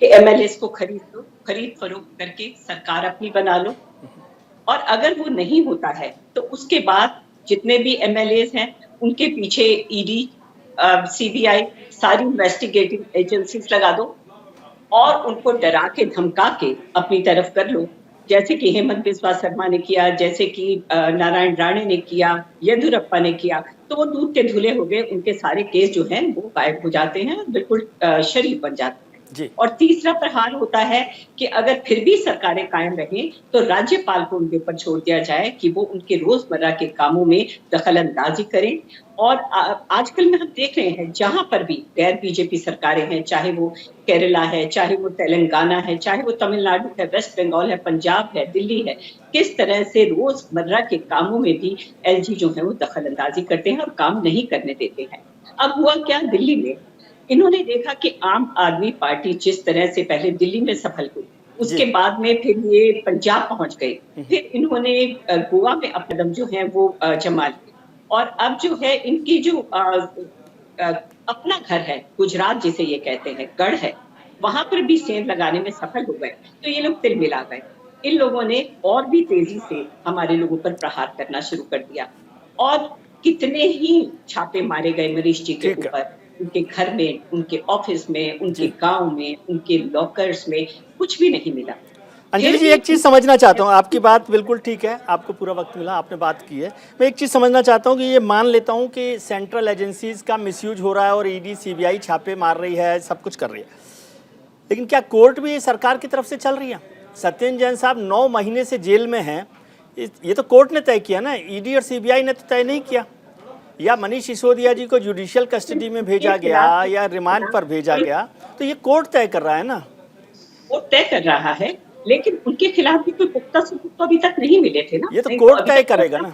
कि एमएलएस को खरीद लो, खरीद फरोख्त करके सरकार अपनी बना लो, और अगर वो नहीं होता है तो उसके बाद जितने भी एमएलएस हैं उनके पीछे ईडी, सीबीआई, सारी इन्वेस्टिगेटिव एजेंसीज लगा दो और उनको डरा के धमका के अपनी तरफ कर लो, जैसे कि हेमंत बिस्वा शर्मा ने किया, जैसे कि नारायण राणे ने किया, येदियुरप्पा ने किया। तो वो दूध के धुले हो गए, उनके सारे केस जो हैं वो गायब हो जाते हैं, बिल्कुल शरीफ बन जाते हैं। और तीसरा प्रहार होता है कि अगर फिर भी सरकारें कायम रहें तो राज्यपाल को उनके ऊपर छोड़ दिया जाए कि वो उनके रोजमर्रा के कामों में दखल अंदाजी करें। और आजकल में हम देख रहे हैं जहां पर भी गैर बीजेपी सरकारें हैं, चाहे वो केरला है, चाहे वो तेलंगाना है, चाहे वो तमिलनाडु है, वेस्ट बंगाल है, पंजाब है, दिल्ली है, किस तरह से रोजमर्रा के कामों में भी एलजी जो है वो दखल अंदाजी करते हैं और काम नहीं करने देते हैं। अब हुआ क्या दिल्ली में, इन्होंने देखा कि आम आदमी पार्टी जिस तरह से पहले दिल्ली में सफल हुई, उसके बाद में फिर ये पंजाब पहुंच गए, फिर इन्होंने गोवा में अपने कदम जो है वो जमा लिए, और अब जो है इनकी जो अपना घर है गुजरात जिसे ये कहते हैं, गढ़ है, वहां पर भी सेंध लगाने में सफल हो गए। तो ये लोग तिल मिला गए। इन लोगों ने और भी तेजी से हमारे लोगों पर प्रहार करना शुरू कर दिया और कितने ही छापे मारे गए मनीष जी के ऊपर, उनके घर में, उनके ऑफिस में, उनके गांव में, उनके लॉकर्स में, कुछ भी नहीं मिला। अंजलि जी, एक चीज़ समझना चाहता हूँ, आपकी बात बिल्कुल ठीक है, आपको पूरा वक्त मिला, आपने बात की है। मैं एक चीज़ समझना चाहता हूँ कि ये मान लेता हूँ कि सेंट्रल एजेंसीज का मिसयूज हो रहा है और ईडी सीबीआई छापे मार रही है, सब कुछ कर रही है, लेकिन क्या कोर्ट भी सरकार की तरफ से चल रही है? सत्येंद्र जैन साहब 9 महीने से जेल में हैं, ये तो कोर्ट ने तय किया ना, ईडी और सीबीआई ने तो तय नहीं किया। या मनीष सिसोदिया जी को जुडिशियल कस्टडी में भेजा गया या रिमांड पर भेजा गया, तो ये कोर्ट तय कर रहा है ना। कोर्ट तय कर रहा है, लेकिन उनके खिलाफ भी कोई पुख्ता सबूत तो अभी तक नहीं मिले थे ना। ये तो कोर्ट तय करेगा ना।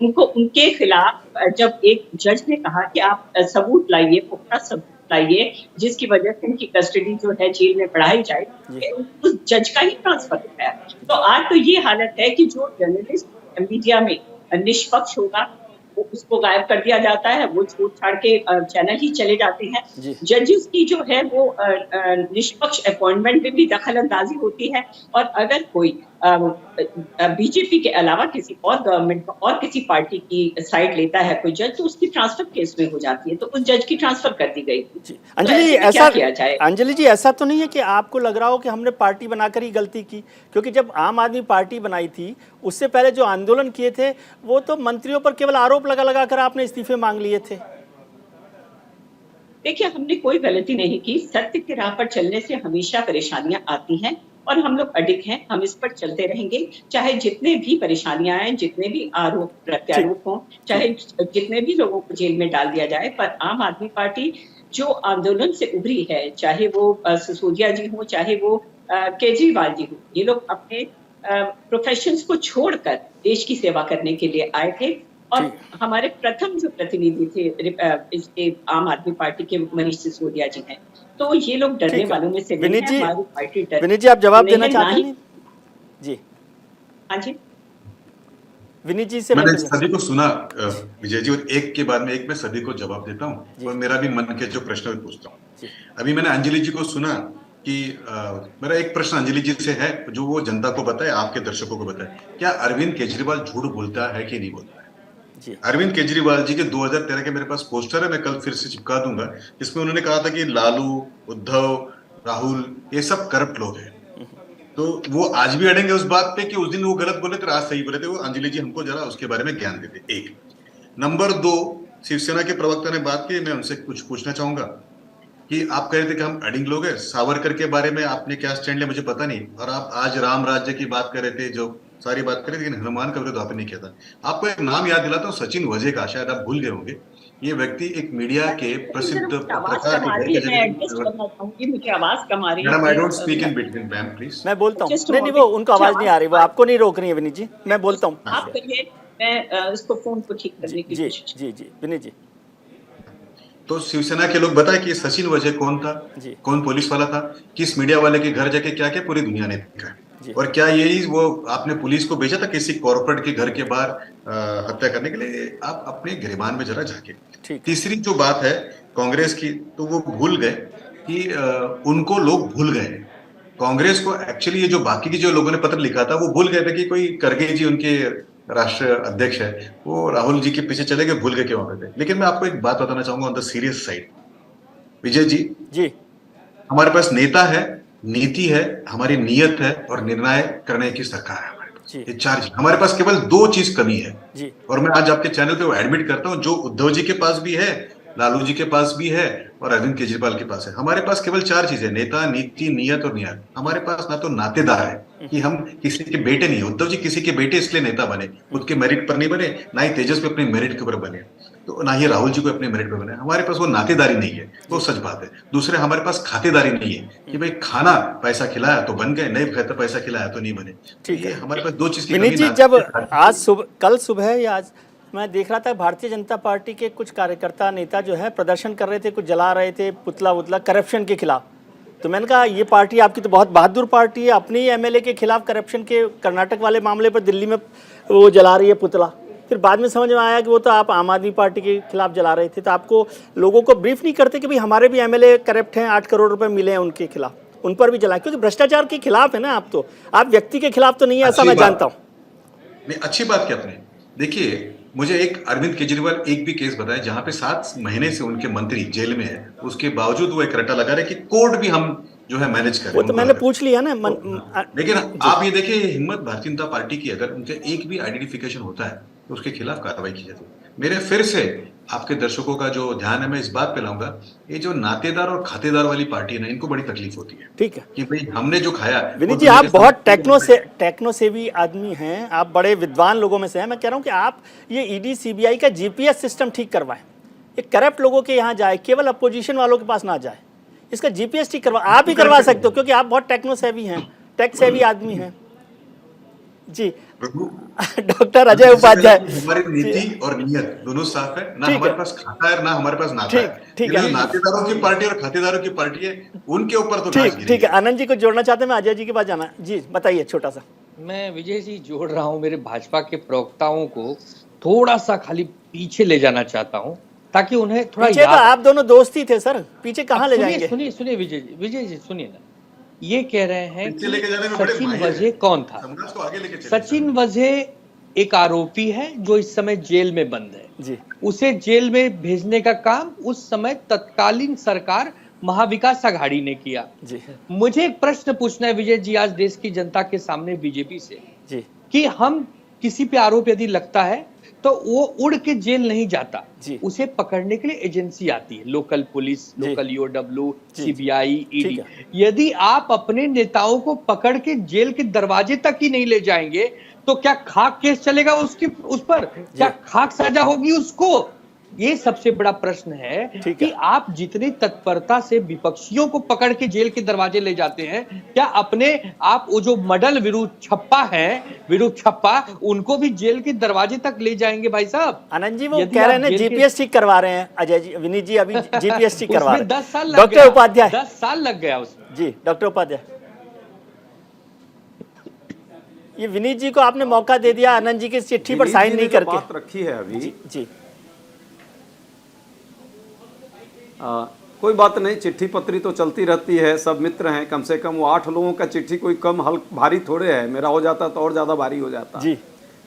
उनको उनके खिलाफ जब एक जज ने कहा कि आप सबूत लाइए, पुख्ता सबूत लाइए, जिसकी वजह से उनकी कस्टडी जो है जेल में बढ़ाई जाए, उस जज का ही ट्रांसफर होता है। तो आज तो ये हालत है कि जो जर्नलिस्ट मीडिया में निष्पक्ष होगा वो उसको गायब कर दिया जाता है, वो छोड़ छाड़ के चैनल ही चले जाते हैं। जजेस की जो है वो निष्पक्ष अपॉइंटमेंट में भी दखल अंदाजी होती है, और अगर कोई बीजेपी के अलावा किसी और गवर्नमेंट और किसी पार्टी की साइड लेता है कोई जज, तो उसकी ट्रांसफर केस में हो जाती है, तो उस जज की ट्रांसफर कर दी गई। अंजलि जी, ऐसा किया जाए? अंजलि जी, ऐसा तो नहीं है कि आपको लग रहा हो कि हमने पार्टी बनाकर ही गलती की? क्योंकि जब आम आदमी पार्टी बनाई थी उससे पहले जो आंदोलन किए थे वो तो मंत्रियों पर केवल आरोप लगा कर आपने इस्तीफे मांग लिए थे। देखिए, हमने कोई गलती नहीं की। सत्य की राह पर चलने से हमेशा परेशानियां आती हैं और हम लोग अडिग हैं, हम इस पर चलते रहेंगे, चाहे जितने भी परेशानियां आए, जितने भी आरोप प्रत्यारोप हों, चाहे जितने भी लोगों को जेल में डाल दिया जाए। पर आम आदमी पार्टी जो आंदोलन से उभरी है, चाहे वो सिसोदिया जी हो, चाहे वो केजरीवाल जी हो, ये लोग अपने प्रोफेशंस को छोड़कर देश की सेवा करने के लिए आए थे। और हमारे प्रथम जो प्रतिनिधि थे इसके आम आदमी पार्टी के मनीष सिसोदिया जी हैं, तो ये लोग डरने वालों में से नहीं है। हमारी पार्टी डर। विनीत जी, आप जवाब देना चाहते हैं? जी हाँ जी, विनीत जी से मैंने सभी को सुना विजय जी, और एक के बाद में एक मैं सभी को जवाब देता हूँ और मेरा भी मन के जो प्रश्न पूछता हूँ। अभी मैंने अंजलि जी को सुना कि मेरा एक प्रश्न अंजलि जी से है जो वो जनता को बताए, आपके दर्शकों को बताए, क्या अरविंद केजरीवाल झूठ बोलता है कि नहीं बोलता है? जी। अरविंद केजरीवाल जी के 2013 के मेरे पास पोस्टर है, मैं कल फिर से चिपका दूंगा, जिसमें उन्होंने कहा था कि लालू, उद्धव, राहुल ये सब करप्ट लोग हैं। तो वो आज भी अड़ेंगे उस बात पे कि उस दिन वो गलत बोले थे, आज सही बोले थे। वो अंजलि जी हमको जरा उसके बारे में ज्ञान देते। एक नंबर 2, शिवसेना के प्रवक्ता ने बात की, मैं उनसे कुछ पूछना चाहूंगा कि आप कह रहे थे कि हम अडिंग लोग हैं। सावरकर के बारे में आपने क्या स्टैंड लिया मुझे पता नहीं, और आप आज राम राज्य की बात कर रहे थे, जो सारी बात कर रहे थे, लेकिन हनुमान का विरोध आपने नहीं किया था। आपको एक नाम याद दिलाता हूँ, सचिन वजे का, शायद आप भूल गए होंगे। ये व्यक्ति एक मीडिया के प्रसिद्ध पत्रकार मुझे आवाज कम आ रही है। Madam, I don't speak in between, ma'am please. मैं बोलता हूँ। नहीं, वो उनको आवाज नहीं आ रही, वो आपको नहीं रोक रही है विनीत जी, मैं बोलता हूँ। आप कहिए, मैं इसको फोन को ठीक करने की कोशिश। जी जी विनीत जी। तो शिवसेना के लोग बताए कि सचिन वजह कौन था, कौन पुलिस वाला था, किस मीडिया वाले के घर जाके क्या क्या पूरी दुनिया ने देखा, और क्या यही वो आपने पुलिस को भेजा था किसी कॉर्पोरेट के घर के बाहर हत्या करने के लिए? आप अपने गिरबान में जरा झाके। तीसरी जो बात है कांग्रेस की, तो वो भूल गए कि उनको लोग भूल गए कांग्रेस को। एक्चुअली ये जो बाकी के जो लोगों ने पत्र लिखा था वो भूल गए थे कि कोई करगे जी उनके राष्ट्रीय अध्यक्ष है, वो राहुल जी के पीछे चले गए, भूल गए कि वहां पे थे। लेकिन मैं आपको एक बात बताना चाहूंगा on the serious side, Vijay ji, हमारे पास नेता है, नीति है, हमारी नीयत है, और निर्णय करने की सरकार है हमारे पास। ये 4 चीज हमारे पास, केवल 2 चीज कमी है जी। और मैं आज आपके चैनल पे वो एडमिट करता हूं, जो उद्धव जी के पास भी है, लालू जी के पास भी है, और अरविंद केजरीवाल के पास है। हमारे पास केवल 4 चीजें, नेता, नीति, नियत और न्याय। हमारे पास ना तो नातेदार है कि हम किसी के बेटे नहीं है। उद्धव जी किसी के बेटे इसलिए नेता बने, खुद के मेरिट पर नहीं बने, ना ही तेजस्वी अपने मेरिट के ऊपर बने, तो ना ही राहुल जी को अपने मेरिट पर बने। हमारे पास वो नातेदारी नहीं है, वो सच बात है। दूसरे, हमारे पास खातेदारी नहीं है कि भाई खाना पैसा खिलाया तो बन गए, नहीं खाता पैसा खिलाया तो नहीं बने। ठीक है, हमारे पास 2 चीज की विनीत जी, जब आज कल सुबह या आज मैं देख रहा था भारतीय जनता पार्टी के कुछ कार्यकर्ता नेता जो है प्रदर्शन कर रहे थे, कुछ जला रहे थे पुतला वुतला करप्शन के खिलाफ। तो मैंने कहा ये पार्टी आपकी तो बहुत बहादुर पार्टी है, अपने ही एमएलए के खिलाफ करप्शन के कर्नाटक वाले मामले पर दिल्ली में वो जला रही है पुतला। फिर बाद में समझ में आया कि वो तो आप आम आदमी पार्टी के खिलाफ जला रहे थे। तो आपको लोगों को ब्रीफ नहीं करते कि भाई हमारे भी एमएलए करप्ट हैं, 8 करोड़ रुपए मिले हैं उनके खिलाफ, उन पर भी जलाएं, क्योंकि भ्रष्टाचार के खिलाफ है ना आप, तो आप व्यक्ति के खिलाफ तो नहीं है, ऐसा मैं जानता हूँ। नहीं, अच्छी बात क्या आपने, देखिए मुझे एक अरविंद केजरीवाल एक भी केस बताया जहां पे 7 महीने से उनके मंत्री जेल में है, उसके बावजूद वो एक रट्टा लगा रहे कि कोर्ट भी हम जो है मैनेज करें। वो तो मैंने पूछ लिया ना। लेकिन आप ये देखिए, हिम्मत भारतीय जनता पार्टी की, अगर उनके एक भी आइडेंटिफिकेशन होता है तो उसके खिलाफ कार्रवाई की जाती है। मेरे फिर से आपके दर्शकों का जो ध्यान है, मैं इस बात पे लाऊंगा, ये जो नातेदार और खातेदार वाली पार्टी है ना, इनको बड़ी तकलीफ होती है। ठीक है कि भाई हमने जो खाया। विनीत जी, आप बहुत टेक्नो सेवी आदमी हैं, आप बड़े विद्वान लोगों में से हैं। मैं कह रहा हूं कि आप ये ईडी सीबीआई का जीपीएस सिस्टम ठीक करवाएं, ये करप्ट लोगों के यहाँ जाए, केवल अपोजिशन वालों के पास ना जाए। इसका जीपीएस ठीक करवा, आप ही करवा सकते हो, क्योंकि आप बहुत टेक्नो सेवी हैं, टेक सेवी आदमी हैं जी। डॉक्टर अजय उपाध्याय, हमारी नीति और नियत दोनों साफ है ना, हमारे पास खाता है ना हमारे पास नाता है। ठीक है, नातेदारों की पार्टी और खातेदारों की पार्टी है, उनके ऊपर तो ठीक है। आनंद जी को जोड़ना चाहते हैं, मैं अजय जी के पास जाना जी, बताइए छोटा सा। मैं विजय जी जोड़ रहा हूँ, मेरे भाजपा के प्रवक्ताओं को थोड़ा सा खाली पीछे ले जाना चाहता हूँ, ताकि उन्हें थोड़ा याद। आप दोनों दोस्त ही थे सर, पीछे कहाँ ले जाएंगे? सुनिए विजय जी सुनिए ना, ये कह रहे हैं कि सचिन वजे कौन था। सचिन वजे एक आरोपी है जो इस समय जेल में बंद है जी। उसे जेल में भेजने का काम उस समय तत्कालीन सरकार महाविकास आघाड़ी ने किया जी। मुझे एक प्रश्न पूछना है विजय जी, आज देश की जनता के सामने बीजेपी से जी, कि हम किसी पे आरोप यदि लगता है तो वो उड़ के जेल नहीं जाता, उसे पकड़ने के लिए एजेंसी आती है, local police, local EOW, CBI, ED. यदि आप अपने नेताओं को पकड़ के जेल के दरवाजे तक ही नहीं ले जाएंगे तो क्या खाक केस चलेगा उस पर? क्या खाक सजा होगी उसको? ये सबसे बड़ा प्रश्न है कि आप जितनी तत्परता से विपक्षियों को पकड़ के जेल के दरवाजे ले जाते हैं, क्या अपने आप वो जो मडल विरुद्ध छप्पा उनको भी जेल के दरवाजे तक ले जाएंगे भाई साहब? आनंद जी, वो कह रहे हैं जीपीएस ठीक करवा रहे हैं। अजय जी, विनीत जी अभी जीपीएस ठीक करवा रहे हैं। 10 साल डॉक्टर उपाध्याय, 10 साल लग गया उसमें जी। डॉक्टर उपाध्याय, ये विनीत जी को आपने मौका दे दिया आनंद जी की चिट्ठी पर साइन नहीं करके। बात रखी है अभी जी। कोई बात नहीं, चिट्ठी पत्री तो चलती रहती है, सब मित्र हैं। कम से कम वो 8 लोगों का चिट्ठी कोई कम भारी थोड़े है, मेरा हो जाता तो और ज़्यादा भारी हो जाता जी।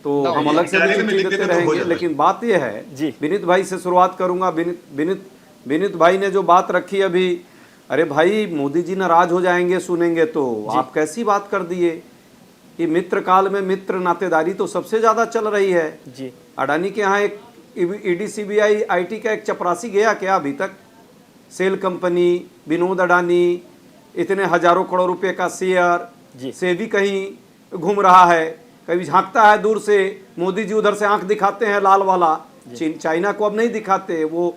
तो हम अलग से भी चिट्ठी देते रहेंगे। लेकिन बात यह है जी, विनीत भाई से शुरुआत करूंगा। विनीत भाई ने जो बात रखी अभी, अरे भाई मोदी जी नाराज हो जाएंगे सुनेंगे तो, आप कैसी बात कर दिए कि मित्र काल में मित्र नातेदारी तो सबसे ज्यादा चल रही है जी। अडानी के यहाँ एक ईडी सीबीआई आईटी का एक चपरासी गया क्या अभी तक? सेल कंपनी, विनोद अडानी, इतने हजारों करोड़ रुपए का शेयर से भी कहीं घूम रहा है, कभी झांकता है दूर से। मोदी जी उधर से आंख दिखाते हैं लाल वाला, चाइना को अब नहीं दिखाते, वो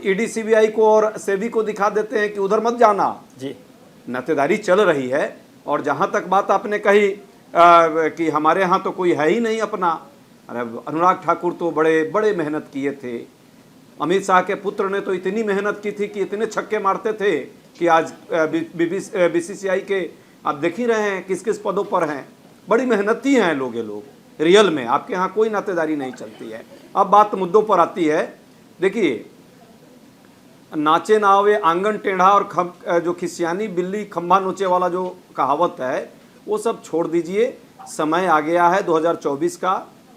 ईडी सीबीआई को और सेबी को दिखा देते हैं कि उधर मत जाना जी। नातेदारी चल रही है। और जहां तक बात आपने कही कि हमारे यहाँ तो कोई है ही नहीं अपना, अरे अनुराग ठाकुर तो बड़े बड़े मेहनत किए थे। अमित शाह के पुत्र ने तो इतनी मेहनत की थी कि इतने छक्के मारते थे कि आज बीसीसीआई के आप देख ही रहे हैं किस किस पदों पर हैं। बड़ी मेहनती हैं लोग, ये लोग रियल में। आपके यहाँ कोई नातेदारी नहीं चलती है। अब बात मुद्दों पर आती है। देखिए, नाचे ना आवे आंगन टेढ़ा और जो खिसियानी बिल्ली खंभा नोचे वाला जो कहावत है वो सब छोड़ दीजिए। समय आ गया है 2024 का।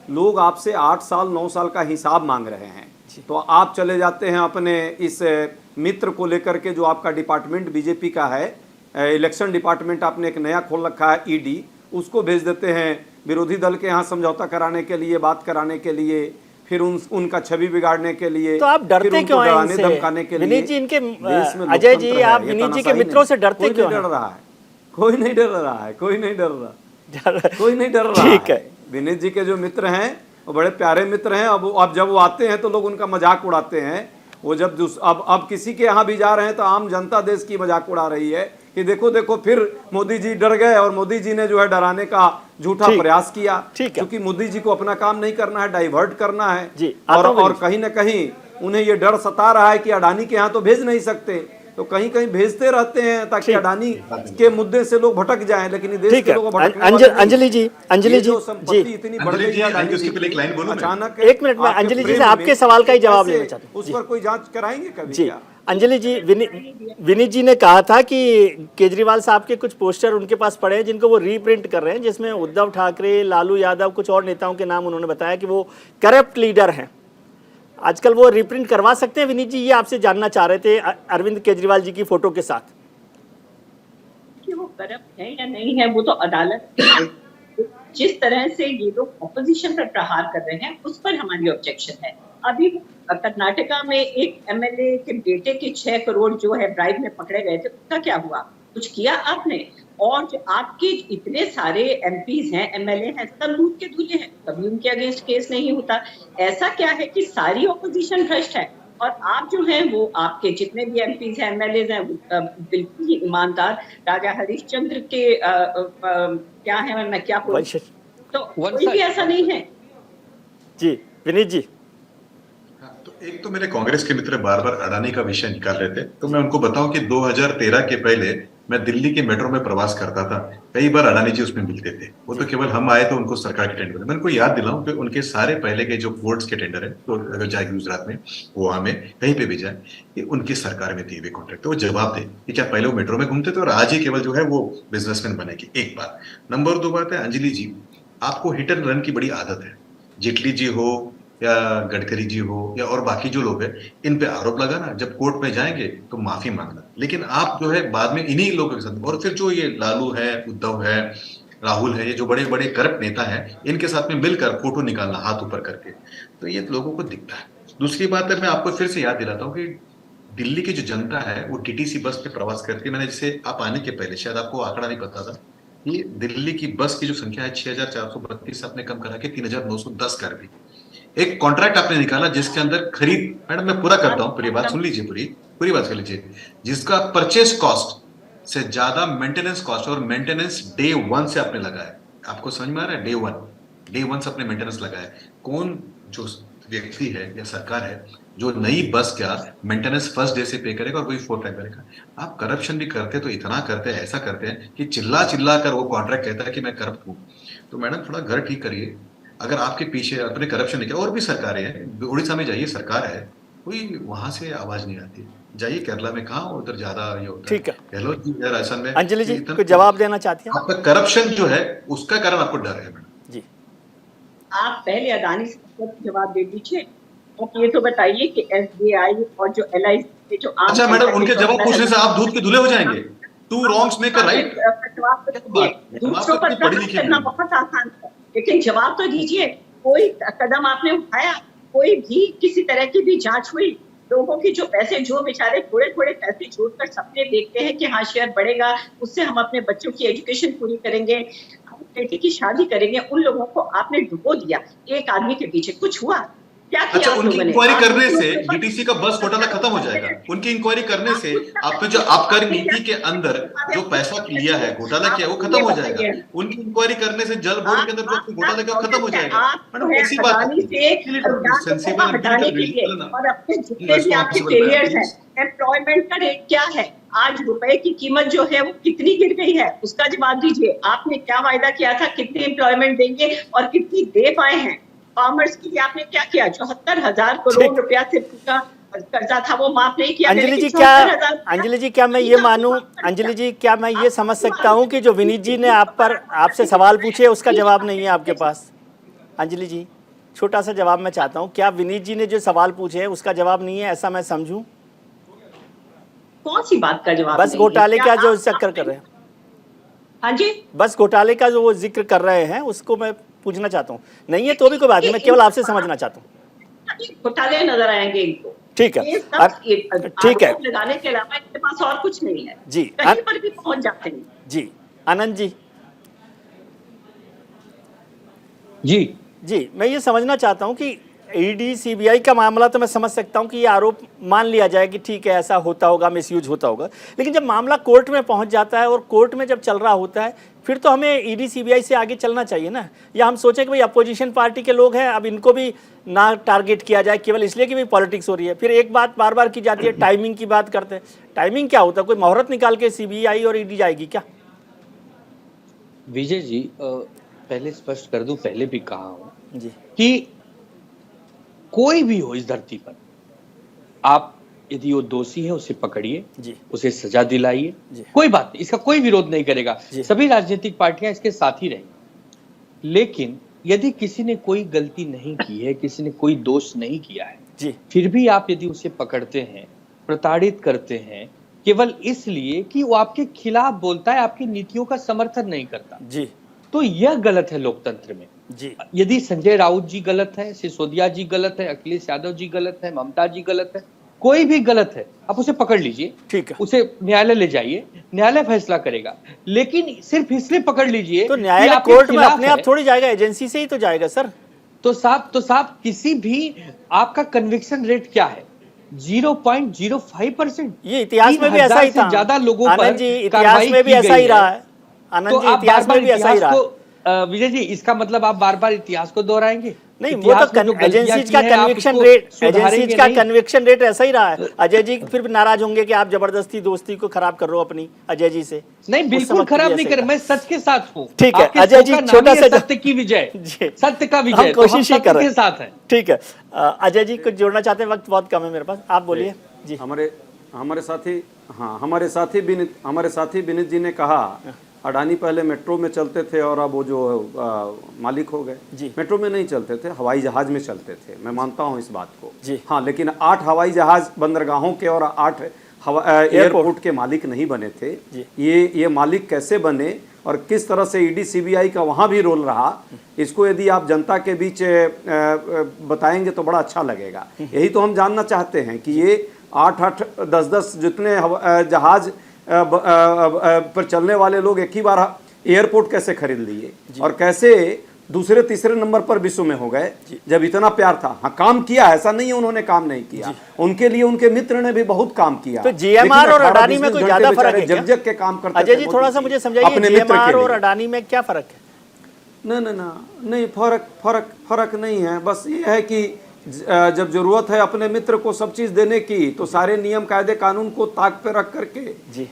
लोग आपसे 8 साल 9 साल का हिसाब मांग रहे हैं। तो आप चले जाते हैं अपने इस मित्र को लेकर के, जो आपका डिपार्टमेंट बीजेपी का है, इलेक्शन डिपार्टमेंट आपने एक नया खोल रखा है ईडी, उसको भेज देते हैं विरोधी दल के यहाँ समझौता कराने के लिए, बात कराने के लिए, फिर उनका छवि बिगाड़ने के लिए। तो आप डरते क्यों हैं इनसे? धमकाने के लिए। विनीत जी, इनके अजय जी, आप विनीत जी के मित्रों से डरते क्यों? डर रहा है कोई नहीं, डर रहा है कोई नहीं, डर रहा कोई नहीं, डर रहा। ठीक है। विनीत जी के जो मित्र हैं वो बड़े प्यारे मित्र हैं। अब जब वो आते हैं तो लोग उनका मजाक उड़ाते हैं। वो जब अब किसी के यहाँ भी जा रहे हैं तो आम जनता देश की मजाक उड़ा रही है कि देखो देखो फिर मोदी जी डर गए, और मोदी जी ने जो है डराने का झूठा प्रयास किया। क्योंकि मोदी जी को अपना काम नहीं करना है, डाइवर्ट करना है जी। और कहीं ना कहीं उन्हें ये डर सता रहा है कि अडानी के यहाँ तो भेज नहीं सकते, तो कहीं कहीं भेजते रहते हैं ताकि अडानी के मुद्दे से लोग भटक जाएं। लेकिन देश के लोग अंजलि जी संपत्ति इतनी बढ़ गई है अचानक। एक मिनट में अंजलि जी से आपके सवाल का ही जवाब लेना चाहता हूं। उस पर कोई जांच कराएंगे कभी? जी अंजलि जी, विनीत जी ने कहा था कि केजरीवाल साहब के कुछ पोस्टर उनके पास पड़े हैं जिनको वो रीप्रिंट कर रहे हैं, जिसमें उद्धव ठाकरे, लालू यादव, कुछ और नेताओं के नाम उन्होंने बताया कि वो करप्ट लीडर हैं। आजकल वो रिप्रिंट करवा सकते हैं विनीत जी? ये आपसे जानना चाह रहे थे अरविंद केजरीवाल जी की फोटो के साथ। कि वो करप्ट है या नहीं है वो तो अदालत, जिस तरह से ये लोग ऑपोजिशन पर प्रहार कर रहे हैं उस पर हमारी ऑब्जेक्शन है। अभी कर्नाटका में एक एमएलए के बेटे के 6 करोड़ जो है ब्राइब में पकड़े गए थे, उसका क्या हुआ? कुछ किया आपने? और जो आपके इतने सारे एमपीज हैं, एमएलए हैं, सब लूट के धुले हैं, कभी उनके अगेंस्ट केस नहीं होता। ऐसा क्या है कि सारी ऑपोजिशन भ्रष्ट है और आप जो हैं वो आपके जितने भी एमपीज हैं, एमएलए हैं, बिल्कुल ही ईमानदार। राजा हरिश्चंद्र के क्या है, मैं क्या बोलूं, तो कोई भी ऐसा नहीं है। जी विनीत जी। तो एक तो मेरे कांग्रेस के मित्र बार बार अडानी का विषय निकाल रहे थे, तो मैं उनको बताऊं कि 2013 के पहले मैं दिल्ली के मेट्रो में प्रवास करता था, कई बार अडानी जी उसमें मिलते थे। वो तो केवल हम आए तो उनको सरकार के टेंडर, मैं उनको याद दिलाऊं कि उनके सारे पहले के जो बोर्ड्स के टेंडर है, तो अगर जाएगी गुजरात में, गोवा में, कहीं पे भी जाए, ये उनकी सरकार में दिए हुए कॉन्ट्रैक्ट। तो वो जवाब दे कि क्या पहले वो मेट्रो में घूमते थे और आज ही केवल जो है वो बिजनेसमैन बनेगी। एक बात। नंबर 2 बात है, अंजलि जी, आपको हिट एंड रन की बड़ी आदत है। जेटली जी हो या गडकरी जी हो या और बाकी जो लोग हैं, इन पे आरोप लगाना, जब कोर्ट में जाएंगे तो माफी मांगना, लेकिन आप जो है बाद में इन्हीं लोगों के साथ, और फिर जो ये लालू है, उद्धव है, राहुल है, ये जो बड़े बड़े करप्ट नेता हैं, इनके साथ में मिलकर फोटो निकालना हाथ ऊपर करके, तो ये लोगों को दिखता है। दूसरी बात है, मैं आपको फिर से याद दिलाता हूँ कि दिल्ली की जो जनता है वो टीटीसी बस पे प्रवास करती है। मैंने जैसे आप आने के पहले, शायद आपको आंकड़ा नहीं पता था, ये दिल्ली की बस की जो संख्या है 6432 आपने कम करा के 3910 कर दी। एक कॉन्ट्रैक्ट आपने निकाला जिसके अंदर खरीद, मैडम मैं पूरा करता हूं, पूरी बात सुन लीजिए, पूरी बात कर लीजिए, जिसका परचेस कॉस्ट से ज्यादा मेंटेनेंस कॉस्ट, और मेंटेनेंस डे 1 से आपने लगाया। आपको समझ में आ रहा है? डे वन से आपने मेंटेनेंस लगाया। कौन जो व्यक्ति है या सरकार है जो नई बस का मेंटेनेंस फर्स्ट डे से पे करेगा और वही 4 टाइम करेगा? आप करप्शन भी करते तो इतना करते हैं, ऐसा करते हैं कि चिल्ला चिल्ला कर वो कॉन्ट्रैक्ट कहता है कि मैं करप्ट हूं। तो मैडम थोड़ा घर ठीक करिए। अगर आपके पीछे अपने करप्शन नहीं किया, और भी सरकारें हैं, उड़ीसा में जाइए, सरकार है, कोई वहां से आवाज नहीं आती। जाइए केरला में, कहाँ उधर ज्यादा ये होता है। ठीक है, गहलोत जी राजस्थान में। अंजलि जी कोई जवाब देना चाहती हैं? आपका करप्शन जो है उसका कारण आपको डर है मैडम। जी आप पहले अदानी से जवाब दे दीजिए। आप ये तो बताइए कि एसबीआई और जो एलआईसी के जो आम अच्छा मैडम, उनके जवाब पूछने से आप दूध के धुले हो जाएंगे? Two wrongs make a right. दूसरों पर करना बहुत आसान है, लेकिन जवाब तो दीजिए। कोई कदम आपने उठाया? कोई भी किसी तरह की भी जांच हुई? लोगों की जो पैसे, जो बेचारे थोड़े थोड़े पैसे जोड़कर सपने देखते हैं कि हाँ शेयर बढ़ेगा, उससे हम अपने बच्चों की एजुकेशन पूरी करेंगे, अपनी बेटी की शादी करेंगे, उन लोगों को आपने डुबो दिया एक आदमी के पीछे। कुछ हुआ क्या? अच्छा, उनकी इंक्वायरी करने से डीटीसी का बस घोटाला खत्म हो जाएगा। उनकी इंक्वायरी करने से आपने जो आबकारी नीति के अंदर जो पैसा लिया है, घोटाला किया, वो खत्म हो जाएगा। उनकी इंक्वायरी करने से जल बोर्ड के अंदर जो घोटाला किया वो खत्म हो जाएगा। मैडम ऐसी बात हटाने के लिए और अपने जितने भी आपके फेलियर्स हैं, एम्प्लॉयमेंट का रेट क्या है, आज रुपए की कीमत जो है वो कितनी गिर गई है, उसका जवाब दीजिए। आपने क्या वायदा किया था, कितनी एम्प्लॉयमेंट देंगे और कितनी दे पाए हैं? फार्मर्स के लिए आपने क्या किया? 74,000 करोड़ रुपया से का कर्जा था, वो माफ नहीं किया। अंजलि जी क्या मैं ये मानूं, अंजलि जी क्या मैं ये समझ सकता हूं कि जो विनीत जी ने आपसे सवाल पूछे उसका जवाब नहीं है आपके पास? अंजलि जी, छोटा सा जवाब मैं चाहता हूं। क्या विनीत जी ने जो सवाल पूछे हैं उसका जवाब नहीं है, ऐसा मैं समझूं? कौन सी बात का जवाब? बस घोटाले का जो जिक्र कर रहे हैं। हाँ जी, बस घोटाले का जो वो जिक्र कर रहे हैं उसको मैं पूछना चाहता हूँ। नहीं है तो भी कोई बात नहीं, मैं केवल आपसे समझना चाहता हूँ। घोटाले नजर आएंगे इनको। ठीक है, ठीक है, लगाने के अलावा इनके पास और कुछ नहीं है जी। कहीं पर भी पहुंच जाते हैं जी। आनंद जी। जी, मैं ये समझना चाहता हूँ कि ईडी सीबीआई का मामला तो मैं समझ सकता हूँ कि ये आरोप मान लिया जाए कि ठीक है ऐसा होता होगा, मिसयूज होता होगा, लेकिन जब मामला कोर्ट में पहुंच जाता है और कोर्ट में जब चल रहा होता है फिर तो हमें ईडी सीबीआई से आगे चलना चाहिए ना। या हम सोचें कि भाई अपोजिशन पार्टी के लोग हैं, अब इनको भी ना टारगेट किया जाए केवल इसलिए कि भाई पॉलिटिक्स हो रही है। फिर एक बात बार बार की जाती है, टाइमिंग की बात करते हैं। टाइमिंग क्या होता है? कोई मुहूर्त निकाल के सीबीआई और ईडी जाएगी क्या? विजय जी, पहले स्पष्ट कर दूं, पहले भी कहा हूं जी कि कोई भी हो इस धरती पर, आप यदि वो दोषी है उसे पकड़िए, उसे सजा दिलाइए, कोई बात नहीं, इसका कोई विरोध नहीं करेगा। सभी राजनीतिक पार्टियां इसके साथ ही रहेंगी। लेकिन यदि किसी ने कोई गलती नहीं की है, किसी ने कोई दोष नहीं किया है, फिर भी आप यदि उसे पकड़ते हैं, प्रताड़ित करते हैं केवल इसलिए कि वो आपके खिलाफ बोलता है, आपकी नीतियों का समर्थन नहीं करता, तो यह गलत है लोकतंत्र में। यदि संजय राउत जी गलत है, सिसोदिया जी गलत है, अखिलेश यादव जी गलत है, ममता जी गलत है, कोई भी गलत है, आप उसे पकड़ लीजिए, ठीक है, उसे न्यायालय ले जाइए, न्यायालय फैसला करेगा। लेकिन सिर्फ इसलिए पकड़ लीजिए तो न्यायालय कोर्ट में अपने आप थोड़ी जाएगा, एजेंसी से ही तो जाएगा सर। तो साहब किसी भी आपका कन्विक्शन रेट क्या है? 0.05%। ये इतिहास में भी ऐसा ही था। ज्यादा लोगों पर इतिहास में भी ऐसा ही रहा है। आनंद जी, इतिहास में भी ऐसा ही रहा है। विजय जी, इसका मतलब आप बार बार इतिहास को दोहराएंगे? नहीं, वो तो एजेंसी का कन्विक्शन रेट, एजेंसी का कन्विक्शन रेट ऐसा ही रहा है। अजय जी फिर भी नाराज होंगे कि आप जबरदस्ती दोस्ती को खराब कर रहे हो अपनी अजय जी से। नहीं, बिल्कुल खराब नहीं कर, मैं सच के साथ हूँ। ठीक है अजय जी, छोटा सा सत्य की विजय, सत्य का विजय, हम कोशिश ही कर रहे हैं, साथ है। ठीक है अजय जी, कुछ जोड़ना चाहते हैं? वक्त बहुत कम है मेरे पास, आप बोलिए जी। हमारे साथी विनीत जी ने कहा अडानी पहले मेट्रो में चलते थे और अब वो जो मालिक हो गए। मेट्रो में नहीं चलते थे, हवाई जहाज में चलते थे, मैं मानता हूँ इस बात को। हाँ, लेकिन 8 हवाई जहाज बंदरगाहों के और 8 एयरपोर्ट के मालिक नहीं बने थे। ये मालिक कैसे बने और किस तरह से ईडी सीबीआई का वहाँ भी रोल रहा, इसको यदि आप जनता के बीच बताएंगे तो बड़ा अच्छा लगेगा। यही तो हम जानना चाहते हैं कि ये 8-8, 10-10 जितने जहाज पर चलने वाले लोग एक ही बार एयरपोर्ट कैसे खरीद लिए और कैसे दूसरे तीसरे नंबर पर विश्व में हो गए जब इतना प्यार था। हाँ, काम किया, ऐसा नहीं है उन्होंने काम नहीं किया, उनके लिए उनके मित्र ने भी बहुत काम किया। तो जीएमआर और अडानी में कोई ज्यादा फर्क है? जग के काम करते। अजय जी थोड़ा सा मुझे समझाइए, जीएमआर और अडानी में क्या फर्क है? नहीं, फर्क नहीं है। बस ये है कि जब जरूरत है अपने मित्र को सब चीज देने की तो सारे नियम कायदे कानून को ताक पे रख करके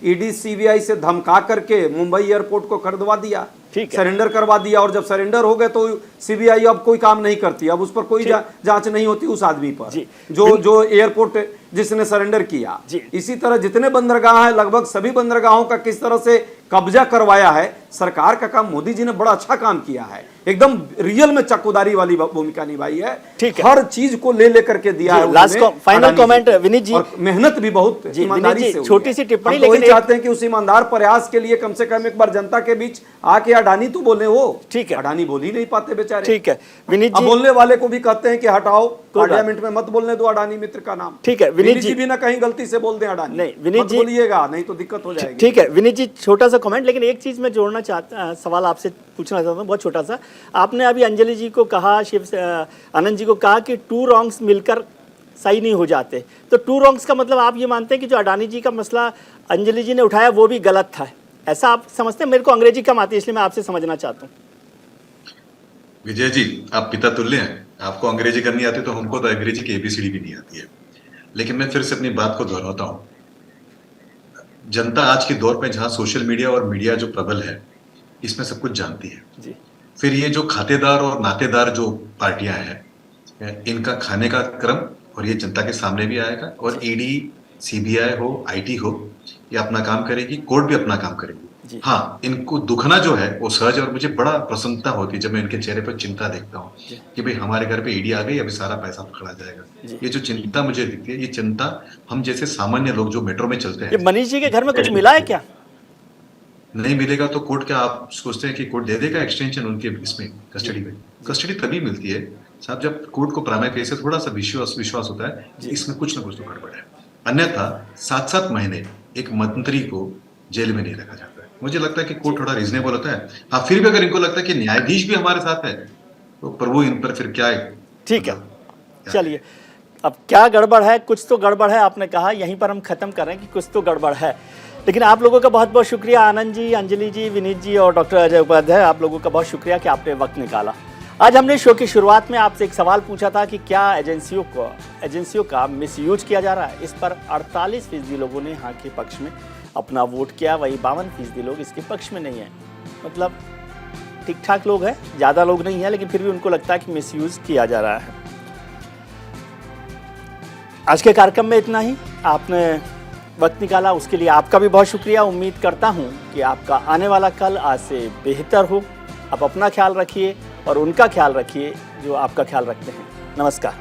ईडी सीबीआई से धमका करके मुंबई एयरपोर्ट को खरीदवा दिया, सरेंडर करवा दिया। और जब सरेंडर हो गए तो सीबीआई अब कोई काम नहीं करती, अब उस पर कोई जांच नहीं होती उस आदमी पर जो एयरपोर्ट जिसने सरेंडर किया। इसी तरह जितने बंदरगाह हैं लगभग सभी बंदरगाहों का किस तरह से कब्जा करवाया है। सरकार का काम, मोदी जी ने बड़ा अच्छा काम किया है, एकदम रियल में चक्कूदारी वाली भूमिका निभाई है। ठीक है, हर चीज को ले लेकर के दिया है। लास्ट फाइनल कमेंट विनीत जी, और मेहनत भी बहुत ईमानदारी से, छोटी सी टिप्पणी, लेकिन चाहते हैं कि उस ईमानदार प्रयास के लिए कम से कम एक बार जनता के बीच आके अडानी तो बोले। वो ठीक है, अडानी बोल ही नहीं पाते बेचारे। ठीक है विनीत जी, बोलने वाले को भी कहते हैं कि हटाओ, पार्लियामेंट में मत बोलने दो अडानी मित्र का नाम। ठीक है विनीत जी भी ना कहीं गलती से बोल दें अडानी, नहीं विनीत जी बोलिएगा, नहीं तो दिक्कत हो जाएगी। ठीक है विनीत जी, छोटा सा कमेंट, लेकिन एक चीज मैं जोड़ना चाहता, सवाल आपसे पूछना चाहता हूँ, बहुत छोटा सा। आपने अभी अंजलि जी को कहा, शिव आनंद जी को कहा कि टू रॉन्ग्स मिलकर सही नहीं हो जाते, तो टू रॉन्ग्स का मतलब आप ये मानते हैं कि जो अडानी जी का मसला अंजलि जी ने उठाया वो भी गलत था, ऐसा आप समझते हैं? मेरे को अंग्रेजी कम आती है, इसलिए मैं आपसे समझना चाहता हूँ। विजय जी, आप पिता तुल्य हैं, आपको अंग्रेजी करनी आती तो हमको तो अंग्रेजी की एबीसीडी भी नहीं आती है। लेकिन मैं फिर से अपनी बात को दोहराता हूँ, जनता आज के दौर पे जहाँ सोशल मीडिया और मीडिया जो प्रबल है, इसमें सब कुछ जानती है जी। फिर ये जो खातेदार और नातेदार जो पार्टियां हैं, इनका खाने का क्रम और ये जनता के सामने भी आएगा। और ईडी, सीबीआई हो, आईटी हो, ये अपना काम करेगी, कोर्ट भी अपना काम करेगी। हाँ, इनको दुखना जो है वो सहज, और मुझे बड़ा प्रसन्नता होती है जब मैं इनके चेहरे पर चिंता देखता हूँ कि भाई हमारे घर पे ईडी आ गई, अभी सारा पैसा पकड़ा जाएगा। ये जो चिंता मुझे दिखती है, ये चिंता हम जैसे सामान्य लोग जो मेट्रो में चलते हैं। मनीष जी के घर में कुछ मिला है क्या? नहीं मिलेगा तो कोर्ट, क्या आप सोचते हैं कि कोर्ट दे देगा एक्सटेंशन उनके इसमें कस्टडी में? कस्टडी तभी मिलती है साहब जब कोर्ट को प्राइमरी केस से थोड़ा सा विश्वास होता है इसमें कुछ ना कुछ तो गड़बड़ है। अन्यथा 7-7 महीने एक मंत्री को जेल में नहीं रखा जाता है। मुझे लगता है कि कोर्ट थोड़ा रीजनेबल होता है। हाँ, फिर भी अगर इनको लगता है कि न्यायाधीश भी हमारे साथ है तो प्रभु इन पर फिर क्या है। ठीक है, चलिए, अब क्या गड़बड़ है? कुछ तो गड़बड़ है, आपने कहा, यहीं पर हम खत्म कर रहे हैं कि कुछ तो गड़बड़ है। लेकिन आप लोगों का बहुत बहुत शुक्रिया, आनंद जी, अंजलि जी, विनीत जी और डॉक्टर अजय उपाध्याय, आप लोगों का बहुत शुक्रिया कि आपने वक्त निकाला। आज हमने शो की शुरुआत में आपसे एक सवाल पूछा था कि क्या एजेंसियों का मिसयूज किया जा रहा है। इस पर 48% लोगों ने हाँ के पक्ष में अपना वोट किया, वही 52% लोग इसके पक्ष में नहीं है। मतलब ठीक ठाक लोग हैं, ज़्यादा लोग नहीं है, लेकिन फिर भी उनको लगता है कि मिसयूज किया जा रहा है। आज के कार्यक्रम में इतना ही। आपने वक्त निकाला, उसके लिए आपका भी बहुत शुक्रिया। उम्मीद करता हूँ कि आपका आने वाला कल आज से बेहतर हो। आप अपना ख्याल रखिए और उनका ख्याल रखिए जो आपका ख्याल रखते हैं। नमस्कार।